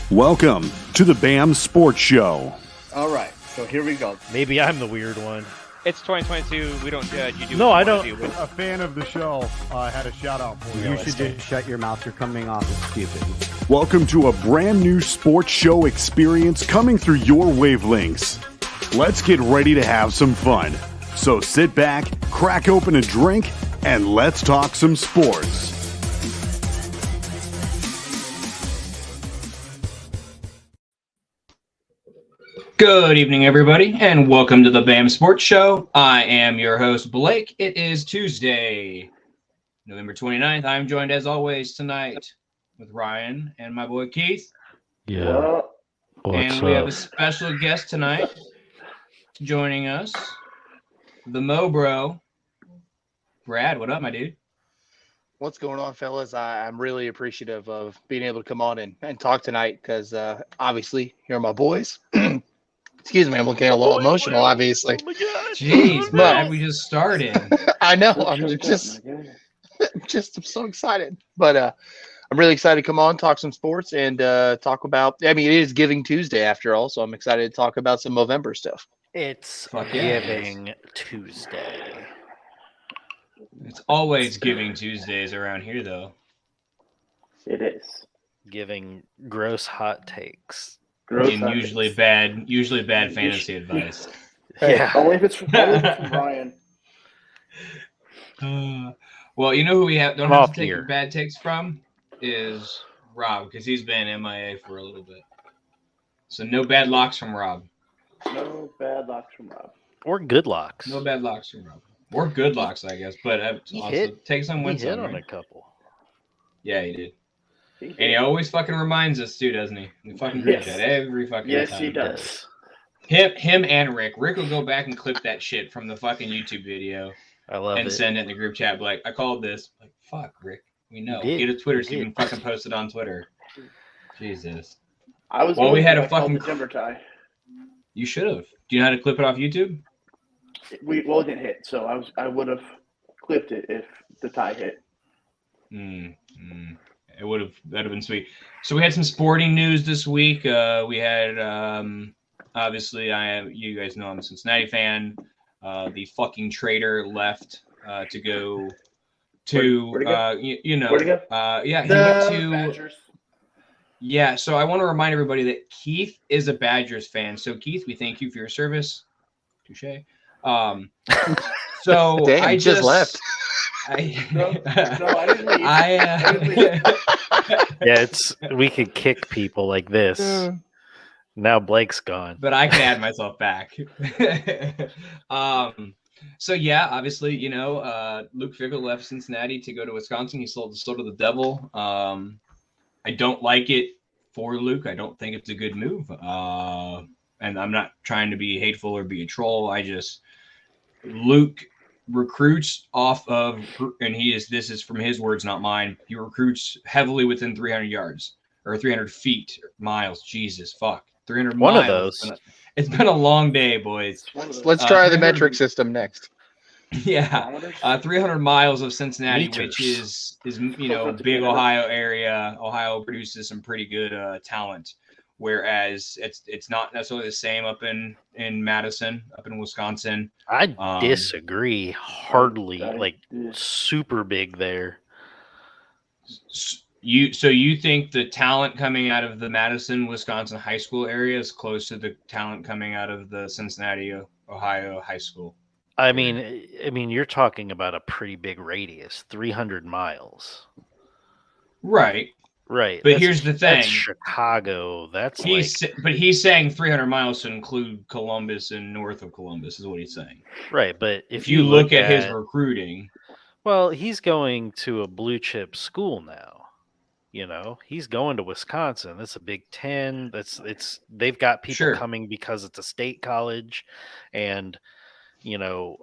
Welcome to the BAM Sports Show. All right, so here we go. Maybe I'm the weird one. It's 2022. We don't judge. You do. No, I don't. A fan of the show had a shout out for you. You should just shut your mouth. You're coming off as stupid. Welcome to a brand new sports show experience coming through your wavelengths. Let's get ready to have some fun. So sit back, crack open a drink, and let's talk some sports. Good evening, everybody, and welcome to the BAM Sports Show. I am your host, Blake. It is Tuesday, November 29th. I'm joined, as always, tonight with Ryan and my boy Keith. Yeah. And we have a special guest tonight joining us, the Mo Bro, Brad. What up, my dude? What's going on, fellas? I'm really appreciative of being able to come on and talk tonight because obviously you're my boys. Excuse me, I'm getting a little emotional, obviously. Oh my gosh. Jeez, man, we just started. I know. I'm so excited. But I'm really excited to come on, talk some sports, and talk about. I mean, it is Giving Tuesday after all, so I'm excited to talk about some Movember stuff. It's Fuck yeah. Giving Tuesday. It's always Giving Tuesdays around here, though. It is. Giving gross hot takes. And usually bad fantasy advice. Yeah. Only if it's from Ryan. Well, you know who we don't have Off to take here. bad takes from is Rob, because he's been MIA for a little bit. So no bad locks from Rob. No bad locks from Rob. Or good locks. No bad locks from Rob. Or good locks, I guess. But He also hit- take some, He win hit some. on Right? a couple. Yeah, he did. And he always fucking reminds us too, doesn't he? We fucking Yes. that every fucking Yes, time. he does. Him and Rick. Rick will go back and clip that shit from the fucking YouTube video I love and it. send it in the group chat. Like, I called this. Like, fuck, Rick. We know. You did. Get a Twitter You so you can did. fucking post it on Twitter. Jesus. I was. Well, we had a I called fucking- the Denver tie. You should have. Do you know how to clip it off YouTube? It didn't hit, so I would have clipped it if the tie hit. That'd have been sweet. So we had some sporting news this week. We had obviously you guys know I'm a Cincinnati fan. The fucking traitor left to go to Where'd he go? you know Where'd he go? yeah, he went to Badgers. yeah. So I want to remind everybody that Keith is a Badgers fan. So Keith, we thank you for your service. Touche. So Damn, I he just left. No, I didn't leave. I didn't leave. Yeah, we could kick people like this. Now Blake's gone. But I can add myself back. So yeah, obviously, you know, Luke Fickell left Cincinnati to go to Wisconsin. He sold the soul to the devil. I don't like it for Luke. I don't think it's a good move. And I'm not trying to be hateful or be a troll. Luke recruits off of, and this is from his words, not mine. He recruits heavily within 300 yards or 300 feet, miles. Jesus, fuck. 300 One miles. of those. It's been a long day, boys. Let's try the 300 metric system next. Yeah, 300 miles of Cincinnati, Meters. which is you know, big Ohio area. Ohio produces some pretty good talent, whereas it's not necessarily the same up in Madison, up in Wisconsin. I disagree hardly. Like super big there. You think the talent coming out of the Madison, Wisconsin high school area is close to the talent coming out of the Cincinnati, Ohio high school? I mean, you're talking about a pretty big radius, 300 miles. Right. Right. But here's the thing. That's Chicago. That's But he's saying 300 miles to include Columbus and north of Columbus is what he's saying. right. But If you look at his recruiting, well, he's going to a blue chip school now. You know, he's going to Wisconsin. That's a Big Ten. They've got people Sure. coming because it's a state college, and you know,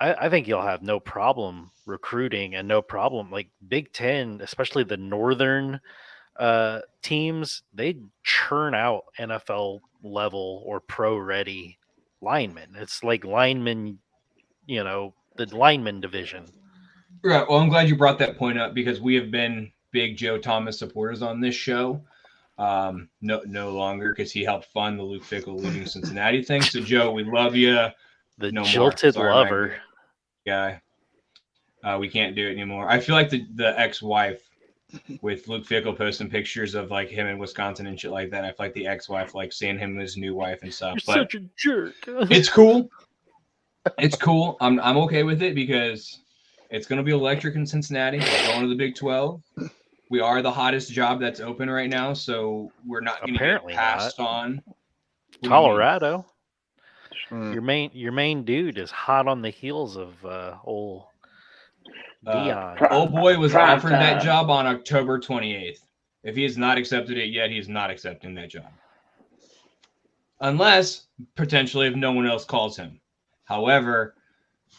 I think you'll have no problem recruiting and no problem like Big Ten, especially the northern teams. They churn out NFL level or pro ready linemen. It's like linemen, you know, the lineman division. Right. Well, I'm glad you brought that point up because we have been big Joe Thomas supporters on this show. no longer, because he helped fund the Luke Fickell leaving Cincinnati thing. So Joe, we love you. The No jilted more. Sorry, lover. guy. We can't do it anymore. I feel like the ex-wife with Luke Fickell posting pictures of like him in Wisconsin and shit like that. I feel like the ex-wife like seeing him with his new wife and stuff. You're But such a jerk. it's cool. It's cool. I'm okay with it because it's going to be electric in Cincinnati. We're going to the Big 12. We are the hottest job that's open right now, so we're not going to get Apparently passed not. on. What do you mean? Colorado. Mm. Your main dude is hot on the heels of old Dion. Old boy was Prime offered that time. job on October 28th. If he has not accepted it yet, he's not accepting that job. Unless, potentially, if no one else calls him. However,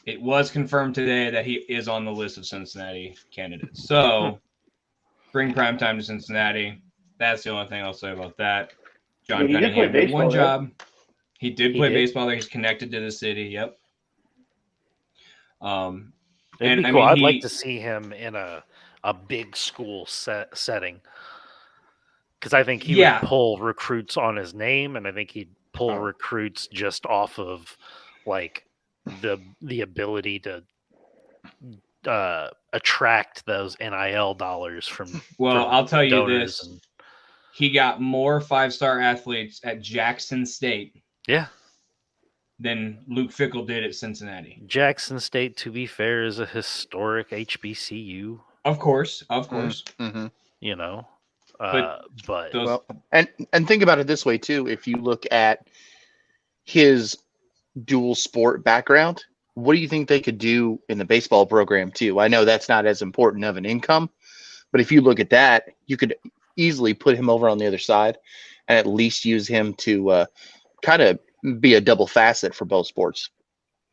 it was confirmed today that he is on the list of Cincinnati candidates. So, bring primetime to Cincinnati. That's the only thing I'll say about that. John Yeah, he did play Cunningham did one baseball there. job. He did play baseball there. He's connected to the city. Yep. It'd be I cool. mean, I'd like to see him in a big school setting, because I think he would pull recruits on his name, and I think he'd pull recruits just off of like the ability to attract those NIL dollars from. Well, from I'll tell you donors this: he got more 5-star athletes at Jackson State. Yeah. Than Luke Fickell did at Cincinnati. Jackson State, to be fair, is a historic HBCU. Of course. Mm-hmm. You know, but well, and think about it this way too. If you look at his dual sport background, what do you think they could do in the baseball program too? I know that's not as important of an income, but if you look at that, you could easily put him over on the other side and at least use him to kind of be a double facet for both sports.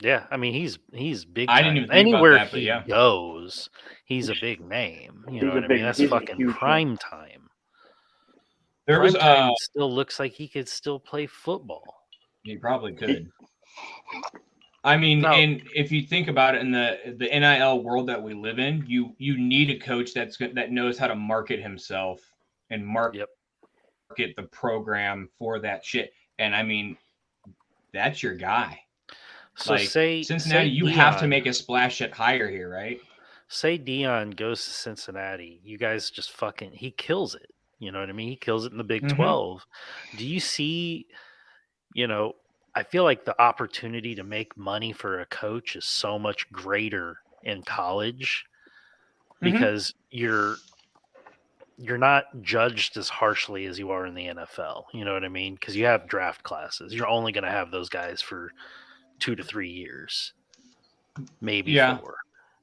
Yeah, I mean he's big time. I didn't even think Anywhere about that, he goes, he's a big name. You know what I mean? That's fucking prime time. There was still looks like he could still play football. He probably could. I mean, and if you think about it, in the NIL world that we live in, you need a coach that knows how to market himself and market the program for that shit. And I mean, that's your guy. So like, Cincinnati, you have to make a splash at hire here, right? Say Dion goes to Cincinnati, you guys just he kills it. You know what I mean? He kills it in the Big 12. Do you see, I feel like the opportunity to make money for a coach is so much greater in college because you're not judged as harshly as you are in the NFL. You know what I mean? Because you have draft classes. You're only going to have those guys for 2 to 3 years, maybe 4.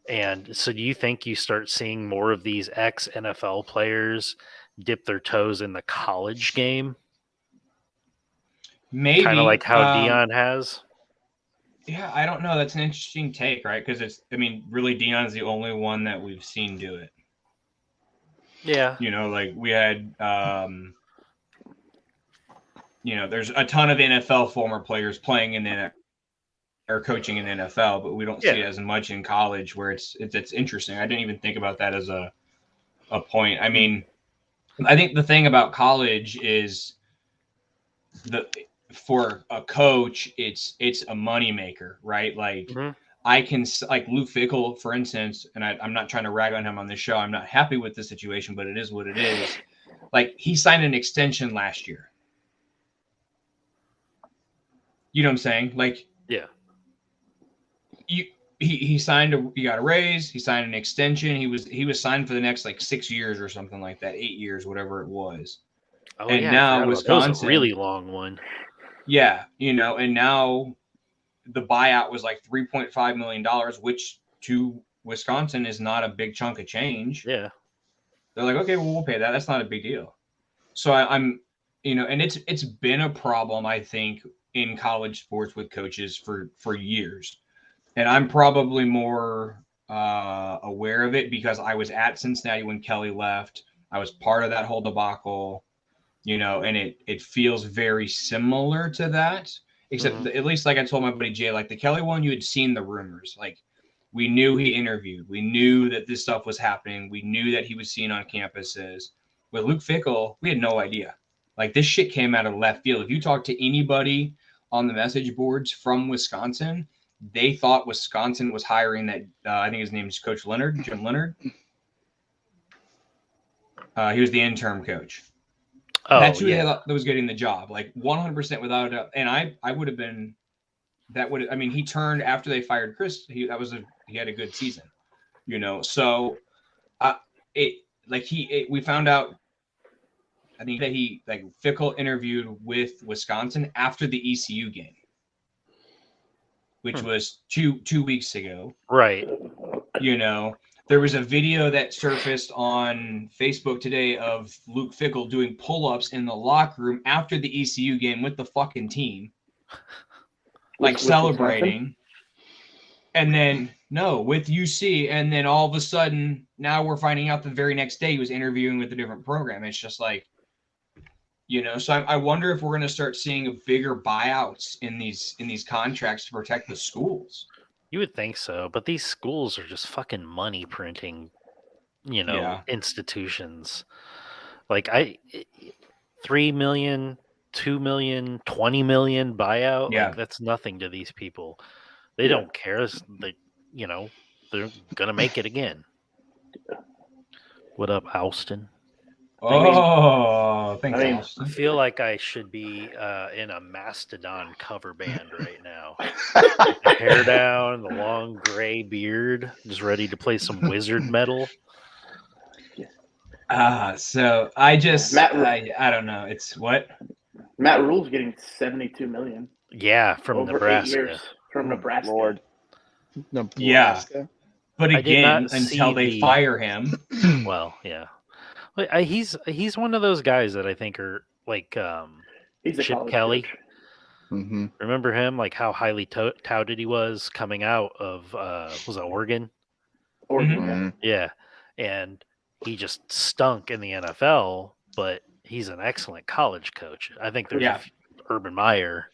And so do you think you start seeing more of these ex-NFL players dip their toes in the college game? Maybe. Kind of like how Dion has? Yeah, I don't know. That's an interesting take, right? Because really Dion's the only one that we've seen do it. Yeah. Like we had, there's a ton of NFL former players playing in or coaching in the NFL, but we don't see it as much in college where it's interesting. I didn't even think about that as a point. I mean, I think the thing about college is for a coach, it's a moneymaker, right? Like I can, like Luke Fickell, for instance, and I'm not trying to rag on him on this show. I'm not happy with the situation, but it is what it is. Like he signed an extension last year. You know what I'm saying? Like, yeah. He signed he got a raise. He signed an extension. He was signed for the next like 6 years or something like that, 8 years, whatever it was. Oh, and now Wisconsin, that was a really long one. Yeah, and now the buyout was like $3.5 million, which to Wisconsin is not a big chunk of change. Yeah, they're like, okay, well, we'll pay that. That's not a big deal. So I'm, and it's been a problem, I think, in college sports with coaches for years. And I'm probably more aware of it because I was at Cincinnati when Kelly left. I was part of that whole debacle, and it feels very similar to that, except at least like I told my buddy Jay, like the Kelly one, you had seen the rumors. Like we knew he interviewed. We knew that this stuff was happening. We knew that he was seen on campuses. With Luke Fickell, we had no idea. Like, this shit came out of left field. If you talk to anybody on the message boards from Wisconsin, they thought Wisconsin was hiring that. I think his name is Coach Leonard, Jim Leonard. He was the interim coach. Oh, That's who yeah. they thought that was getting the job, like 100% without a doubt. And I would have been. I mean, he turned after they fired Chris. He had a good season, So, we found out. I think that Fickell interviewed with Wisconsin after the ECU game, which was two weeks ago. Right. There was a video that surfaced on Facebook today of Luke Fickell doing pull-ups in the locker room after the ECU game with the fucking team, like celebrating. And then with UC, and then all of a sudden, now we're finding out the very next day he was interviewing with a different program. It's just like. So I wonder if we're going to start seeing bigger buyouts in these contracts to protect the schools. You would think so, but these schools are just fucking money printing, institutions. Like 3 million, 2 million, 20 million buyout. Yeah. Like, that's nothing to these people. They don't care. They're gonna make it again. What up, Alston? Oh, thanks, I mean, Austin. I feel like I should be in a Mastodon cover band right now. The hair down, the long gray beard, just ready to play some wizard metal. So I just Matt- I don't know. It's what? Matt Rule's getting $72 million. Yeah, from over 8 Nebraska. years from Nebraska. Lord. Yeah. But I did again, not until see they the- fire him. Well, yeah. He's one of those guys that I think are like He's a Chip college Kelly. coach. Mm-hmm. Remember him? Like how highly touted he was coming out of was it Oregon? Oregon, Mhm. Yeah, and he just stunk in the NFL, but he's an excellent college coach. I think there's Urban Meyer,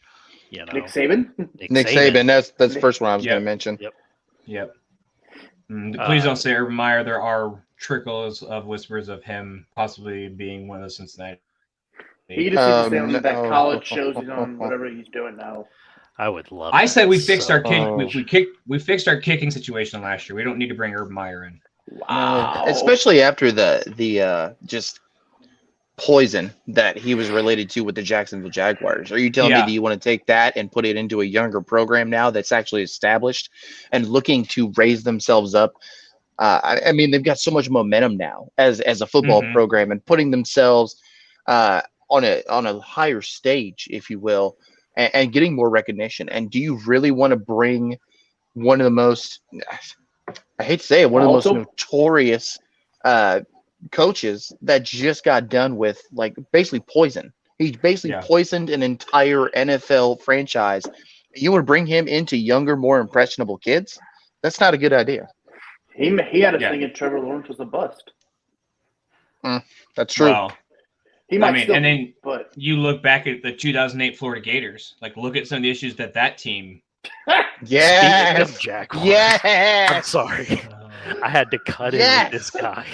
Nick Saban. Nick Saban. That's the first one I was Yep. going to mention. Yep. Please don't say Urban Meyer. There are trickles of whispers of him possibly being one of the Cincinnati. He just needs to stay on no. that college shows he's on, whatever he's doing now. I would love. I that said we fixed so our kick. much. We fixed our kicking situation last year. We don't need to bring Urban Meyer in. Wow. Especially after the just poison that he was related to with the Jacksonville Jaguars. Are you telling me Yeah. that you want to take that and put it into a younger program now that's actually established and looking to raise themselves up? I mean, they've got so much momentum now as a football Mhm. program and putting themselves on a higher stage, if you will, and getting more recognition. And do you really want to bring one of the most, I hate to say it, one of the most Also- notorious coaches that just got done with basically poison? He basically poisoned an entire NFL franchise. You would bring him into younger, more impressionable kids? That's not a good idea. He had us thinking Trevor Lawrence was a bust. That's true. Well, He might still, and then but you look back at the 2008 Florida Gators. Like, look at some of the issues that team. Yes. Speaking of Jaguars, I'm Yes. sorry. I had to cut in with this guy.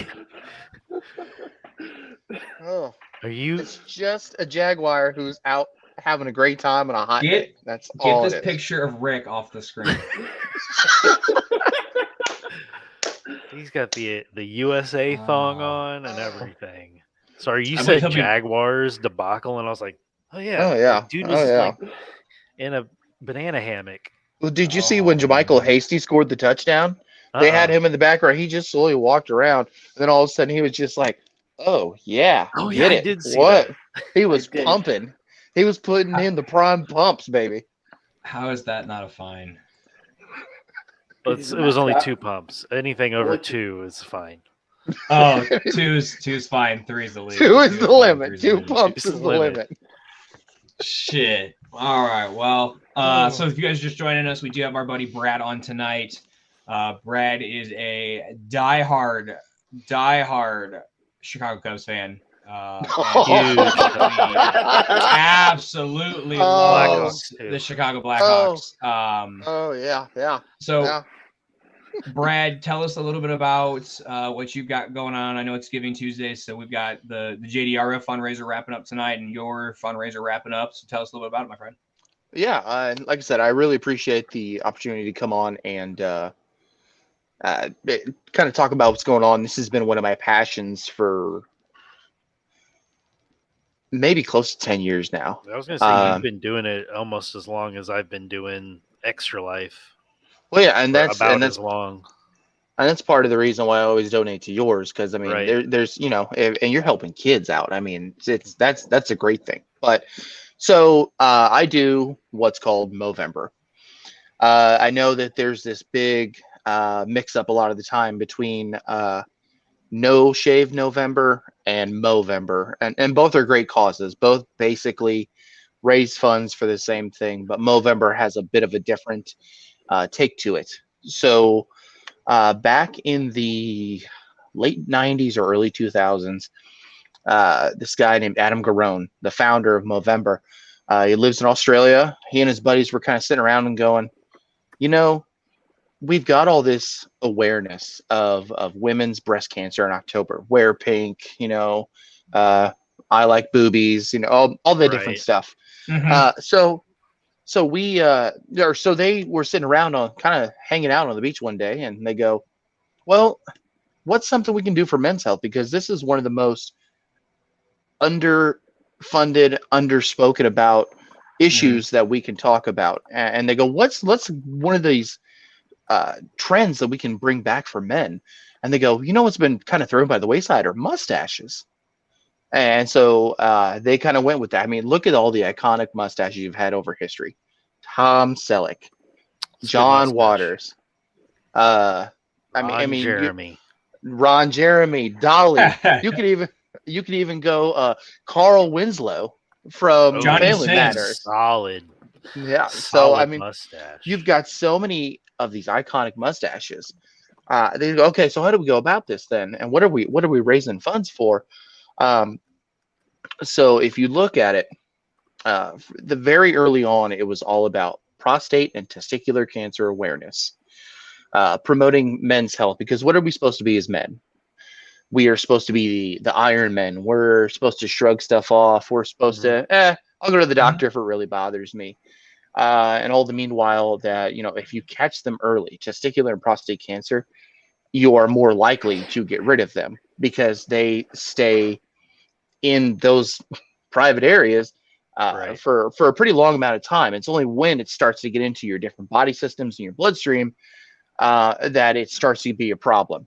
Oh, Are you? it's just a Jaguar who's out having a great time on a hot day. That's Get all this it is. picture of Rick off the screen. He's got the USA thong on and everything. Sorry, you I said believe he'll be- Jaguars debacle, and I was like, oh yeah, Oh, yeah. dude Oh, was yeah. like in a banana hammock. Well, did you see when JaMychal Hasty scored the touchdown? They had him in the background. He just slowly walked around. And then all of a sudden he was just like, oh, yeah. Oh, get yeah, I it. did see What? that. He was I did. pumping. He was putting in the prime pumps, baby. How is that not a fine? But He's it a was only mascot. 2 pumps. Anything over Well, 2 is fine. Oh, two's fine. Three's the lead. 2 is the fine, limit. three's 2 the pumps Two's is the the limit. limit. Shit. All right. Well, so if you guys are just joining us, we do have our buddy Brad on tonight. Brad is a diehard Chicago Cubs fan. And he absolutely loves Blackhawks, too. the Chicago Blackhawks. Oh, yeah. So Yeah. Brad, tell us a little bit about what you've got going on. I know it's Giving Tuesday, so we've got the JDRF fundraiser wrapping up tonight and your fundraiser wrapping up. So tell us a little bit about it, my friend. Yeah, like I said, I really appreciate the opportunity to come on and kind of talk about what's going on. This has been one of my passions for maybe close to 10 years now. I was going to say you've been doing it almost as long as I've been doing Extra Life. Well, yeah, and that's as long. And that's part of the reason why I always donate to yours, because I mean, Right. there's and you're helping kids out. I mean, that's a great thing. But so I do what's called Movember. I know that there's this big mix up a lot of the time between No Shave November and Movember, and both are great causes. Both basically raise funds for the same thing, but Movember has a bit of a different take to it. So back in the late 90s or early 2000s, this guy named Adam Garone, the founder of Movember, he lives in Australia. He and his buddies were kind of sitting around and going, we've got all this awareness of women's breast cancer in October. Wear pink, I like boobies, all the different stuff. Mm-hmm. So they were sitting around on kind of hanging out on the beach one day, and they go, well, what's something we can do for men's health? Because this is one of the most underfunded, underspoken about issues that we can talk about. And they go, what's one of these trends that we can bring back for men? And they go, what's been kind of thrown by the wayside are mustaches. And so they kind of went with that. I mean, look at all the iconic mustaches you've had over history. Tom Selleck, John Waters, Ron Jeremy, Dolly. You could even go Carl Winslow from Family Matters. Solid. Yeah. Solid so I mean, mustache. You've got so many of these iconic mustaches. They go, okay, so how do we go about this then? And what are we raising funds for? So if you look at it, the very early on, it was all about prostate and testicular cancer awareness, promoting men's health. Because what are we supposed to be as men? We are supposed to be the Iron Men. We're supposed to shrug stuff off. We're supposed to, I'll go to the doctor if it really bothers me. And all the meanwhile that, if you catch them early, testicular and prostate cancer, you are more likely to get rid of them because they stay in those private areas for a pretty long amount of time. It's only when it starts to get into your different body systems and your bloodstream that it starts to be a problem.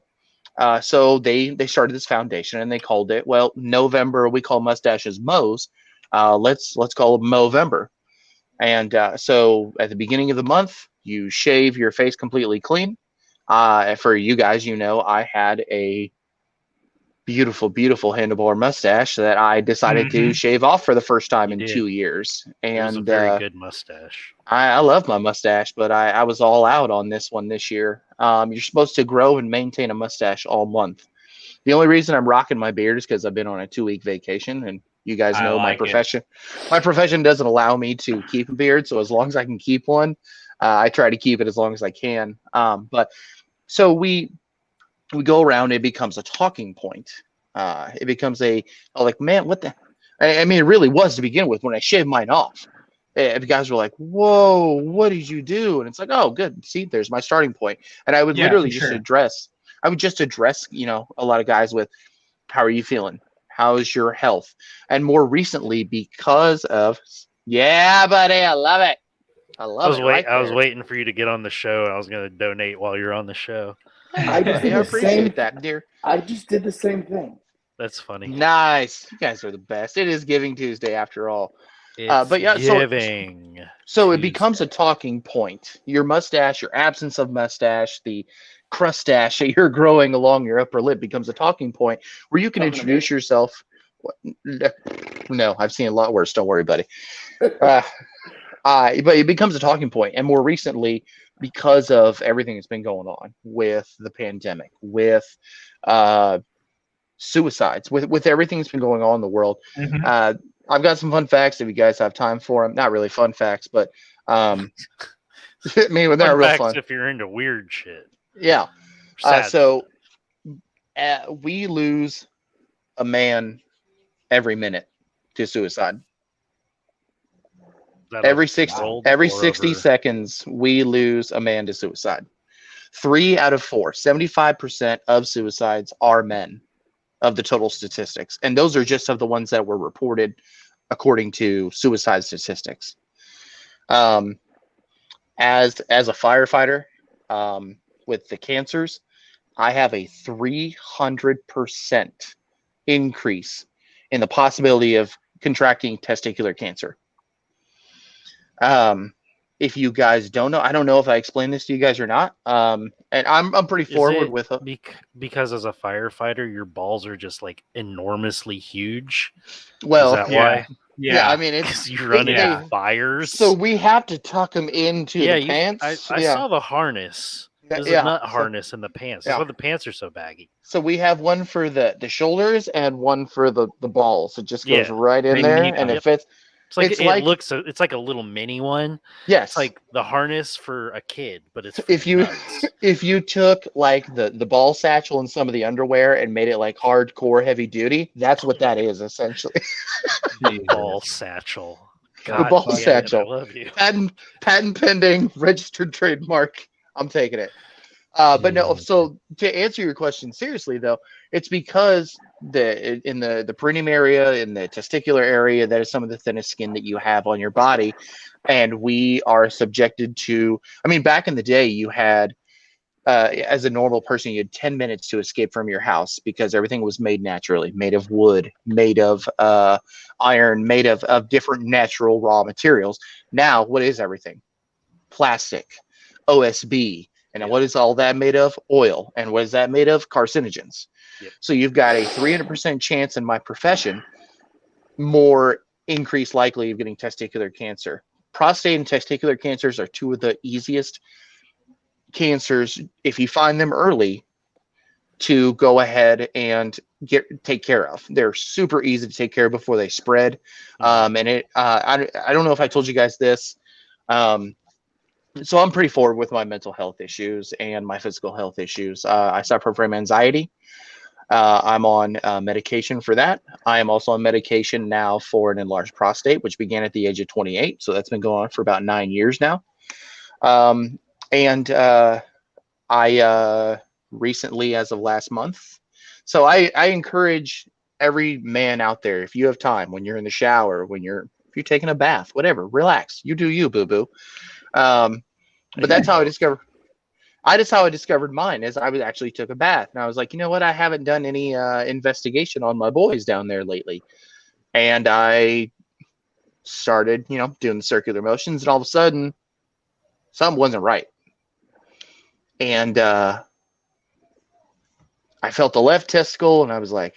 So they started this foundation and they called it, November, we call mustaches Mo's. Let's call it Movember. And so at the beginning of the month, you shave your face completely clean. For you guys, I had a beautiful, beautiful handlebar mustache that I decided to shave off for the first time in 2 years. And it was a very good mustache. I love my mustache, but I was all out on this one this year. You're supposed to grow and maintain a mustache all month. The only reason I'm rocking my beard is because I've been on a 2-week vacation, and you guys know my profession. My profession doesn't allow me to keep a beard, so as long as I can keep one, I try to keep it as long as I can. But so we go around, it becomes a talking point. It becomes man, what the? I mean, it really was to begin with when I shaved mine off. The guys were like, whoa, what did you do? And it's like, oh, good. See, there's my starting point. And I would literally just address, a lot of guys with, how are you feeling? How's your health? And more recently, because of, yeah, buddy, I love it. I was waiting for you to get on the show. I was going to donate while you're on the show. I appreciate that, dear. I just did the same thing. That's funny. Nice. You guys are the best. It is Giving Tuesday after all. But yeah, so it becomes a talking point. Your mustache, your absence of mustache, the crustache that you're growing along your upper lip becomes a talking point where you can introduce yourself. No, I've seen a lot worse. Don't worry, buddy. But it becomes a talking point. And more recently, because of everything that's been going on with the pandemic, with suicides, with everything that's been going on in the world, I've got some fun facts if you guys have time for them. Not really fun facts, but I mean, they're real fun. If you're into weird shit. Yeah. Sad. So we lose a man every minute to suicide. That Every on 60 world every or 60 over- seconds, we lose a man to suicide. 3 out of 4, 75% of suicides are men of the total statistics. And those are just of the ones that were reported according to suicide statistics. As a firefighter, with the cancers, I have a 300% increase in the possibility of contracting testicular cancer. If you guys don't know, I don't know if I explained this to you guys or not. And I'm pretty Is forward it with because as a firefighter, your balls are just like enormously huge. well, Is that why? yeah, I mean, it's Because you run into they- fires. so we have to tuck them into yeah, the pants. I yeah, saw the harness. There's yeah, a nut so- harness in the pants. That's yeah. why the pants are so baggy. So we have one for the shoulders and one for the balls. It just goes Yeah. right in They there, meet and up. it fits. It's like It's it like- looks. It's like a little mini one. Yes, It's like the harness for a kid, but it's for if you nuts. if you took like the ball satchel and some of the underwear and made it like hardcore heavy duty, that's what that is essentially. Ball satchel. The ball damn it, satchel. I love you. patent pending, registered trademark. I'm taking it. But no, so to answer your question seriously though, it's because in the perineum area, in the testicular area, that is some of the thinnest skin that you have on your body. And we are subjected to, I mean, back in the day, you had, as a normal person, you had 10 minutes to escape from your house because everything was made naturally, made of wood, made of iron, made of different natural raw materials. Now, what is everything? Plastic, OSB. And what is all that made of? Oil. And what is that made of? Carcinogens. Yep. So you've got a 300% chance in my profession, more increased likely of getting testicular cancer. Prostate and testicular cancers are two of the easiest cancers, if you find them early, to go ahead and take care of. They're super easy to take care of before they spread. And I don't know if I told you guys this. So I'm pretty forward with my mental health issues and my physical health issues. I suffer from anxiety. I'm on medication for that. I am also on medication now for an enlarged prostate, which began at the age of 28. So that's been going on for about 9 years now. I recently, as of last month, so I encourage every man out there, if you have time, when you're in the shower, if you're taking a bath, whatever, relax. You do you, boo boo. But that's how I discovered. That's how I discovered mine. Is I was actually took a bath, and I was like, you know what? I haven't done any investigation on my boys down there lately, and I started, doing the circular motions, and all of a sudden, something wasn't right, and I felt the left testicle, and I was like,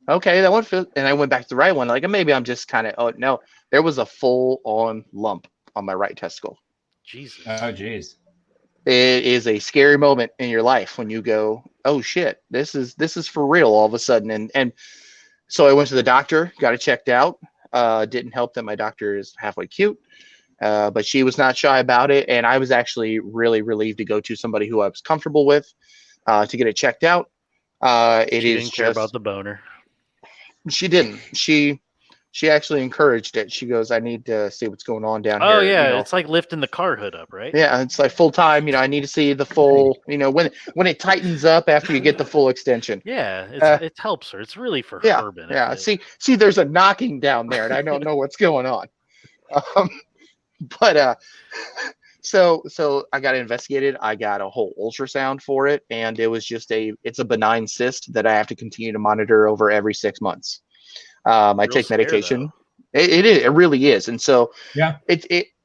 okay, that one feels, and I went back to the right one, like maybe I'm just kind of. Oh no, there was a full-on lump on my right testicle. Jesus. Oh, geez. It is a scary moment in your life when you go, oh shit, this is for real all of a sudden. And so I went to the doctor, got it checked out. Didn't help that my doctor is halfway cute, but she was not shy about it. And I was actually really relieved to go to somebody who I was comfortable with to get it checked out. She didn't care about the boner. She didn't. She actually encouraged it. She goes, I need to see what's going on down here. Oh yeah, it's like lifting the car hood up, right? Yeah, it's like full time. I need to see the full. When it tightens up after you get the full extension. Yeah, it helps her. It's really for her benefit. Yeah. See, there's a knocking down there, and I don't know what's going on. So I got investigated. I got a whole ultrasound for it, and it was it's a benign cyst that I have to continue to monitor over every 6 months. I take medication. It really is. And so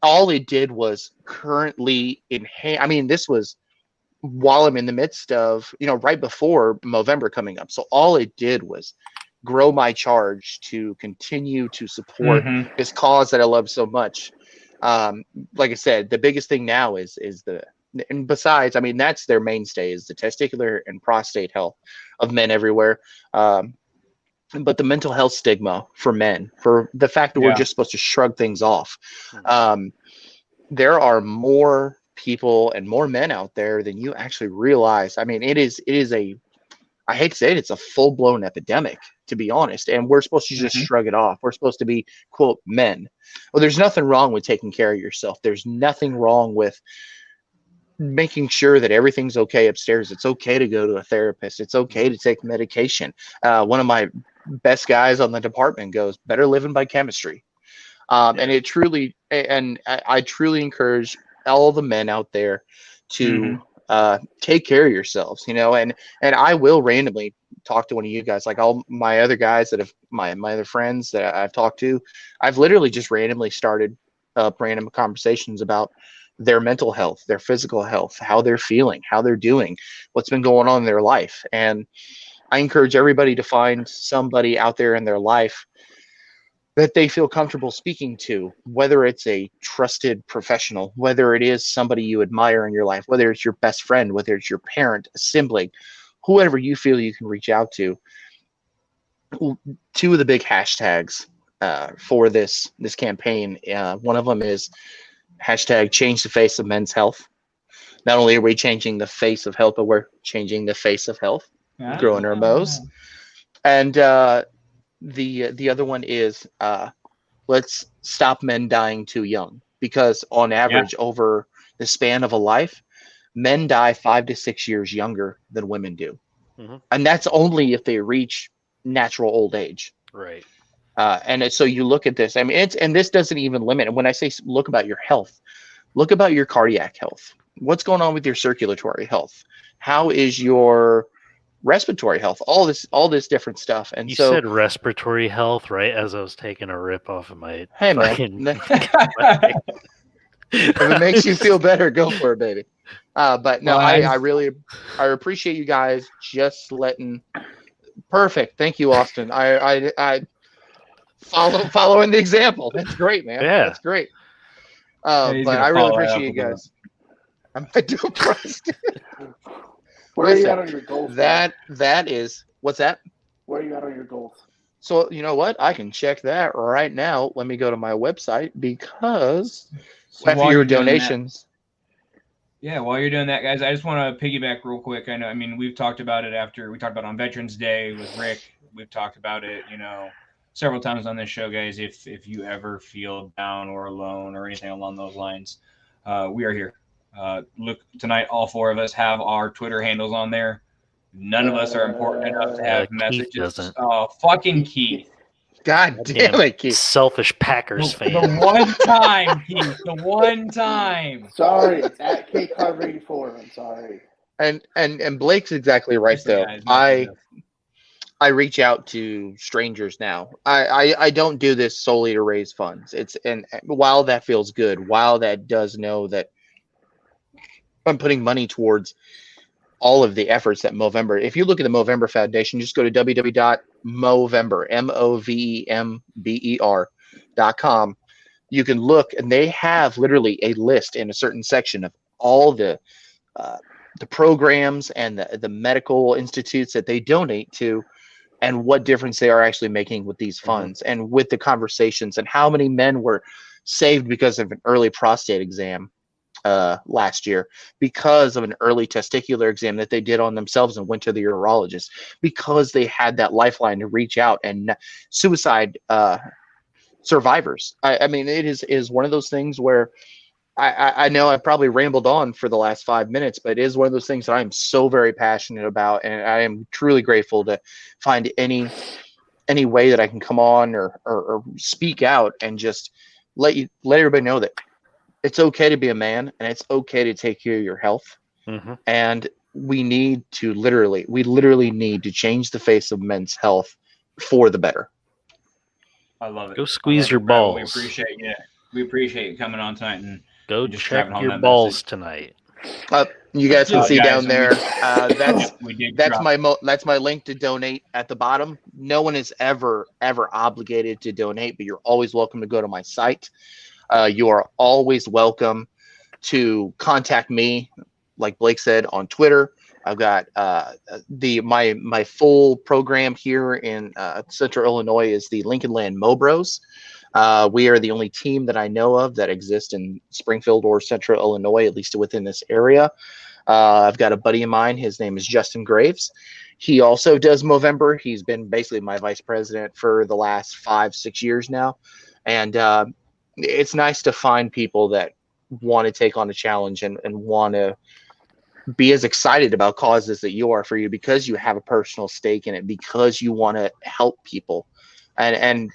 all it did was currently enhance. I mean, this was while I'm in the midst of, right before November coming up. So all it did was grow my charge to continue to support this cause that I love so much. Like I said, the biggest thing now is and besides, I mean, that's their mainstay, is the testicular and prostate health of men everywhere. But the mental health stigma for men, for the fact that we're just supposed to shrug things off. There are more people and more men out there than you actually realize. I mean, it is I hate to say it, it's a full blown epidemic, to be honest. And we're supposed to just shrug it off. We're supposed to be, quote, men. Well, there's nothing wrong with taking care of yourself. There's nothing wrong with making sure that everything's okay upstairs. It's okay to go to a therapist. It's okay to take medication. One of my best guys on the department goes, better living by chemistry. And it truly, and I truly encourage all the men out there to take care of yourselves, you know, and I will randomly talk to one of you guys, like all my other guys that have my other friends that I've talked to. I've literally just randomly started random conversations about their mental health, their physical health, how they're feeling, how they're doing, what's been going on in their life. And I encourage everybody to find somebody out there in their life that they feel comfortable speaking to, whether it's a trusted professional, whether it is somebody you admire in your life, whether it's your best friend, whether it's your parent, a sibling, whoever you feel you can reach out to. Two of the big hashtags for this campaign, one of them is hashtag change the face of men's health. Not only are we changing the face of health, but we're changing the face of health, growing our mows. And the other one is let's stop men dying too young, because on average over the span of a life, men die 5 to 6 years younger than women do. And that's only if they reach natural old age. Right. And so you look at this, I mean, and this doesn't even limit. And when I say look about your health, look about your cardiac health. What's going on with your circulatory health? How is your respiratory health? All this different stuff. And you so said respiratory health, right? As I was taking a rip off of my hey man, if it makes you feel better, go for it, baby. But no, I really appreciate you guys just letting. Perfect. Thank you, Austin. I following the example. That's great, man. Yeah. That's great. But I really appreciate you guys. I might do a press. Where are you at on your goals? That is what's that? Where are you at on your goals? So you know what? I can check that right now. Let me go to my website, because after your donations. While you're doing that, guys, I just want to piggyback real quick. I mean, we've talked about it after we talked about it on Veterans Day with Rick. We've talked about it, several times on this show, guys. If you ever feel down or alone or anything along those lines, we are here. Look, tonight, all four of us have our Twitter handles on there. None of us are important enough to have messages. Doesn't. Oh, fucking Keith. God damn it, Keith. Selfish Packers fan. The one time, Keith. The one time. Sorry, it's at K Carver 84. I'm sorry. And Blake's exactly right, though. I reach out to strangers now. I don't do this solely to raise funds. And while that feels good, while that does know that I'm putting money towards all of the efforts that Movember. If you look at the Movember Foundation, just go to www.movember, MOVEMBER.com. You can look, and they have literally a list in a certain section of all the programs and the medical institutes that they donate to, and what difference they are actually making with these funds, and with the conversations, and how many men were saved because of an early prostate exam last year, because of an early testicular exam that they did on themselves and went to the urologist, because they had that lifeline to reach out. And suicide survivors. I mean, it is one of those things where I know I probably rambled on for the last 5 minutes, but it is one of those things that I'm so very passionate about, and I am truly grateful to find any way that I can come on or speak out and just let everybody know that it's okay to be a man, and it's okay to take care of your health. And we literally need to change the face of men's health for the better. I love it. Go squeeze your balls. We appreciate you. We appreciate you coming on tonight and go just check driving home your that balls message. tonight. You guys can see guys, down there. That's my link to donate at the bottom. No one is ever obligated to donate, but you're always welcome to go to my site. You are always welcome to contact me, like Blake said, on Twitter. I've got my full program here in Central Illinois is the Lincoln Land Mo Bros. We are the only team that I know of that exists in Springfield or Central Illinois, at least within this area. I've got a buddy of mine. His name is Justin Graves. He also does Movember. He's been basically my vice president for the last 5-6 years now. And it's nice to find people that want to take on a challenge and want to be as excited about causes that you are for you, because you have a personal stake in it, because you want to help people. And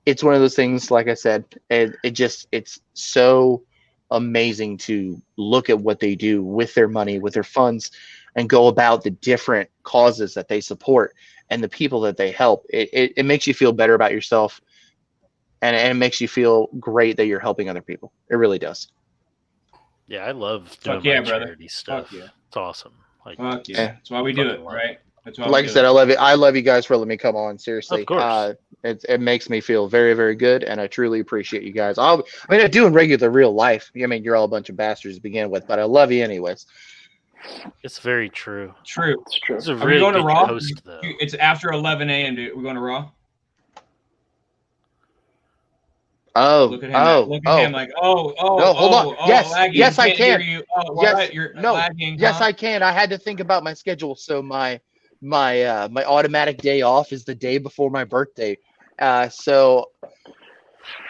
it's one of those things, like I said, it's so amazing to look at what they do with their money, with their funds, and go about the different causes that they support and the people that they help. It makes you feel better about yourself, and it makes you feel great that you're helping other people. It really does. Yeah, I love doing yeah, my brother. charity stuff. Yeah. It's awesome. Like, Fuck yeah. That's why we do it, right? That's why like I said, I love it. I love you guys for letting me come on. Seriously, Of course. It makes me feel very, very good, and I truly appreciate you guys. I do in regular real life. I mean, you're all a bunch of bastards to begin with, but I love you anyways. It's very true. True. It's true. It's a Are we really going to good Raw? host, though. It's after 11 a.m. Dude. We're going to Raw. Oh, Look at him. Look at him like, No, hold on. Yes, lagging. yes, I Can't can. hear you. Oh, Yes, what? You're no. lagging. Yes, huh? I can. I had to think about my schedule. So my automatic day off is the day before my birthday. So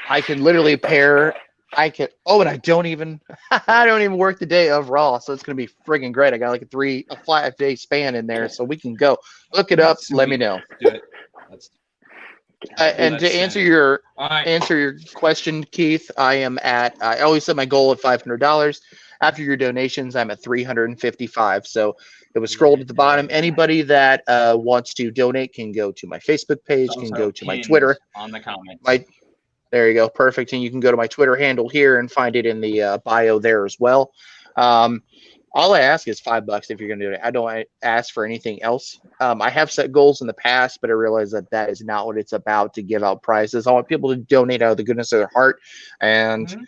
I can literally pair. And I don't even work the day of Raw, so it's gonna be friggin' great. I got like a 5-day span in there, so we can go look it up. Let me know. Do it. And to answer your question, Keith, I always set my goal at $500. After your donations, I'm at 355. So it was scrolled at the bottom. Anybody that wants to donate can go to my Facebook page, can go to my Twitter. On the comments. There you go. Perfect. And you can go to my Twitter handle here and find it in the bio there as well. All I ask is $5 if you're going to do it. I don't ask for anything else. I have set goals in the past, but I realize that is not what it's about, to give out prizes. I want people to donate out of the goodness of their heart. And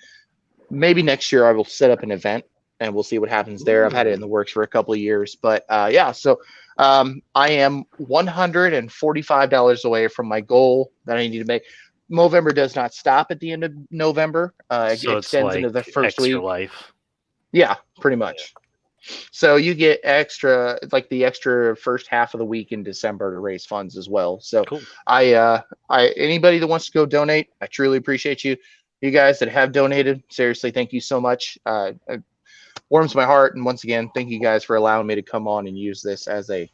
maybe next year I will set up an event and we'll see what happens there. I've had it in the works for a couple of years, but so I am $145 away from my goal that I need to make. Movember does not stop at the end of November. It extends into the first extra week. life. Yeah, pretty much. So you get extra, like the extra first half of the week in December to raise funds as well. So Cool. Anybody that wants to go donate, I truly appreciate you. You guys that have donated, seriously, thank you so much. It warms my heart. And once again, thank you guys for allowing me to come on and use this as a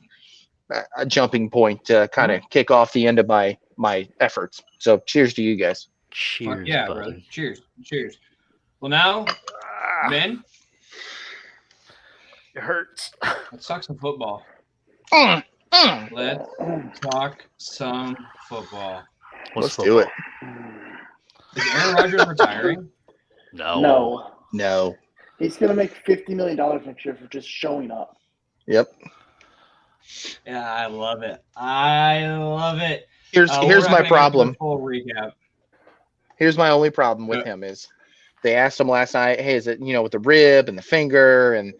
jumping point to kind of kick off the end of my efforts. So cheers to you guys. Cheers, yeah, buddy. brother. Cheers. Well, now, Ben, It hurts. let's talk some football. Mm. Let's talk some football. Let's do it. Is Aaron Rodgers retiring? No. He's going to make $50 million next year for just showing up. Yep. Yeah, I love it. Here's my problem. Full recap. Here's my only problem with him is they asked him last night, hey, is it, with the rib and the finger, and